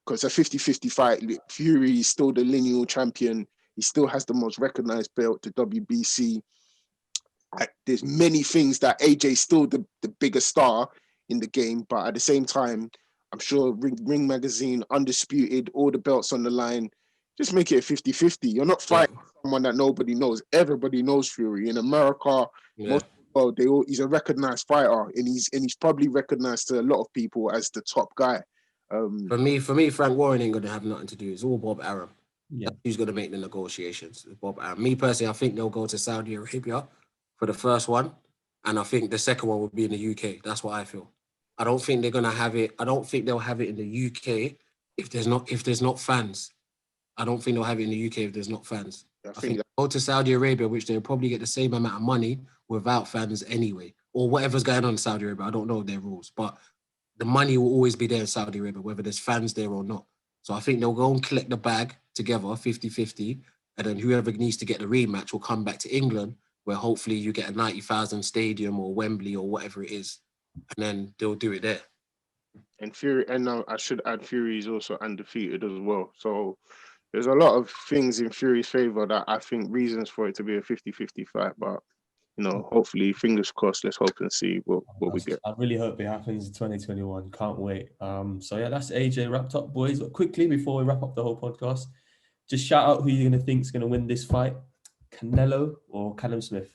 Because a 50-50 fight, Fury is still the lineal champion. He still has the most recognized belt, the WBC. There's many things that AJ's still the bigger star in the game, but at the same time, I'm sure Ring Magazine, Undisputed, all the belts on the line, just make it a 50-50. You're not fighting someone that nobody knows. Everybody knows Fury. In America, most of the world, he's a recognized fighter, and he's probably recognized to a lot of people as the top guy. For me, Frank Warren ain't gonna have nothing to do. It's all Bob Arum. Yeah. Who's gonna make the negotiations? Bob Arum. Me personally, I think they'll go to Saudi Arabia for the first one, and I think the second one will be in the UK. That's what I feel. I don't think they're gonna have it. I don't think they'll have it in the UK if there's not fans. I don't think they'll have it in the UK if there's not fans. I think they'll go to Saudi Arabia, which they'll probably get the same amount of money without fans anyway, or whatever's going on in Saudi Arabia. I don't know their rules, but the money will always be there in Saudi Arabia, whether there's fans there or not. So I think they'll go and collect the bag together, 50-50, and then whoever needs to get the rematch will come back to England, where hopefully you get a 90,000 stadium or Wembley or whatever it is, and then they'll do it there. And Fury, and now I should add, Fury is also undefeated as well. So there's a lot of things in Fury's favor that I think reasons for it to be a 50-50 fight, but hopefully, fingers crossed, let's hope and see what we get. I really hope it happens in 2021. Can't wait. So yeah, that's AJ wrapped up, boys. But quickly, before we wrap up the whole podcast, just shout out who you're going to think is going to win this fight, Canelo or Callum Smith?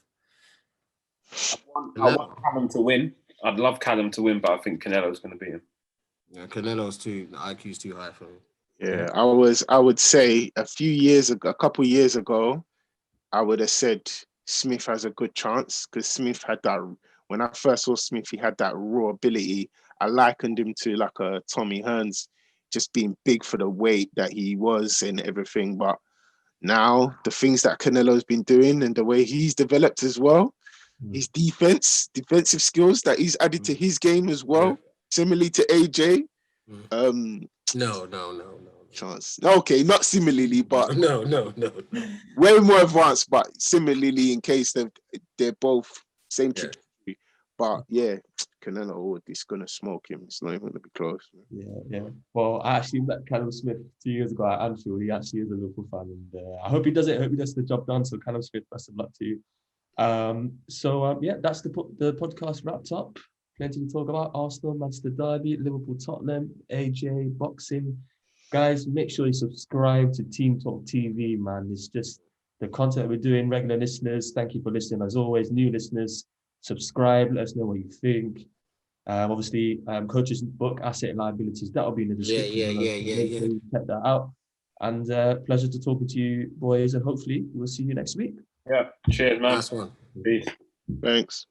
I want Callum to win. I'd love Callum to win, but I think Canelo's going to beat him. Yeah, Canelo's the IQ's too high for me. Yeah, I would say a couple years ago, I would have said Smith has a good chance because Smith had that. When I first saw Smith, he had that raw ability. I likened him to like a Tommy Hearns, just being big for the weight that he was and everything. But now the things that Canelo's been doing and the way he's developed as well, his defensive skills that he's added to his game as well, similarly to AJ. No. Chance. Okay, not similarly, but no. way more advanced, but similarly in case they're both same trajectory. But yeah, Canelo is gonna smoke him. It's not even gonna be close. Yeah. Well, I actually met Callum Smith 2 years ago at Anfield. He actually is a Liverpool fan, and I hope he does it. I hope he does the job done. So Callum Smith, best of luck to you. Yeah, that's the podcast wrapped up. Plenty to talk about: Arsenal, Manchester Derby, Liverpool, Tottenham, AJ, boxing. Guys, make sure you subscribe to Team Talk TV, man. It's just the content we're doing. Regular listeners, thank you for listening. As always, new listeners, subscribe. Let us know what you think. Obviously, Coach's book, Asset and Liabilities, that'll be in the description. Yeah. So you check that out. And pleasure to talking to you, boys. And hopefully, we'll see you next week. Yeah. Cheers, man. Last one. Peace. Thanks.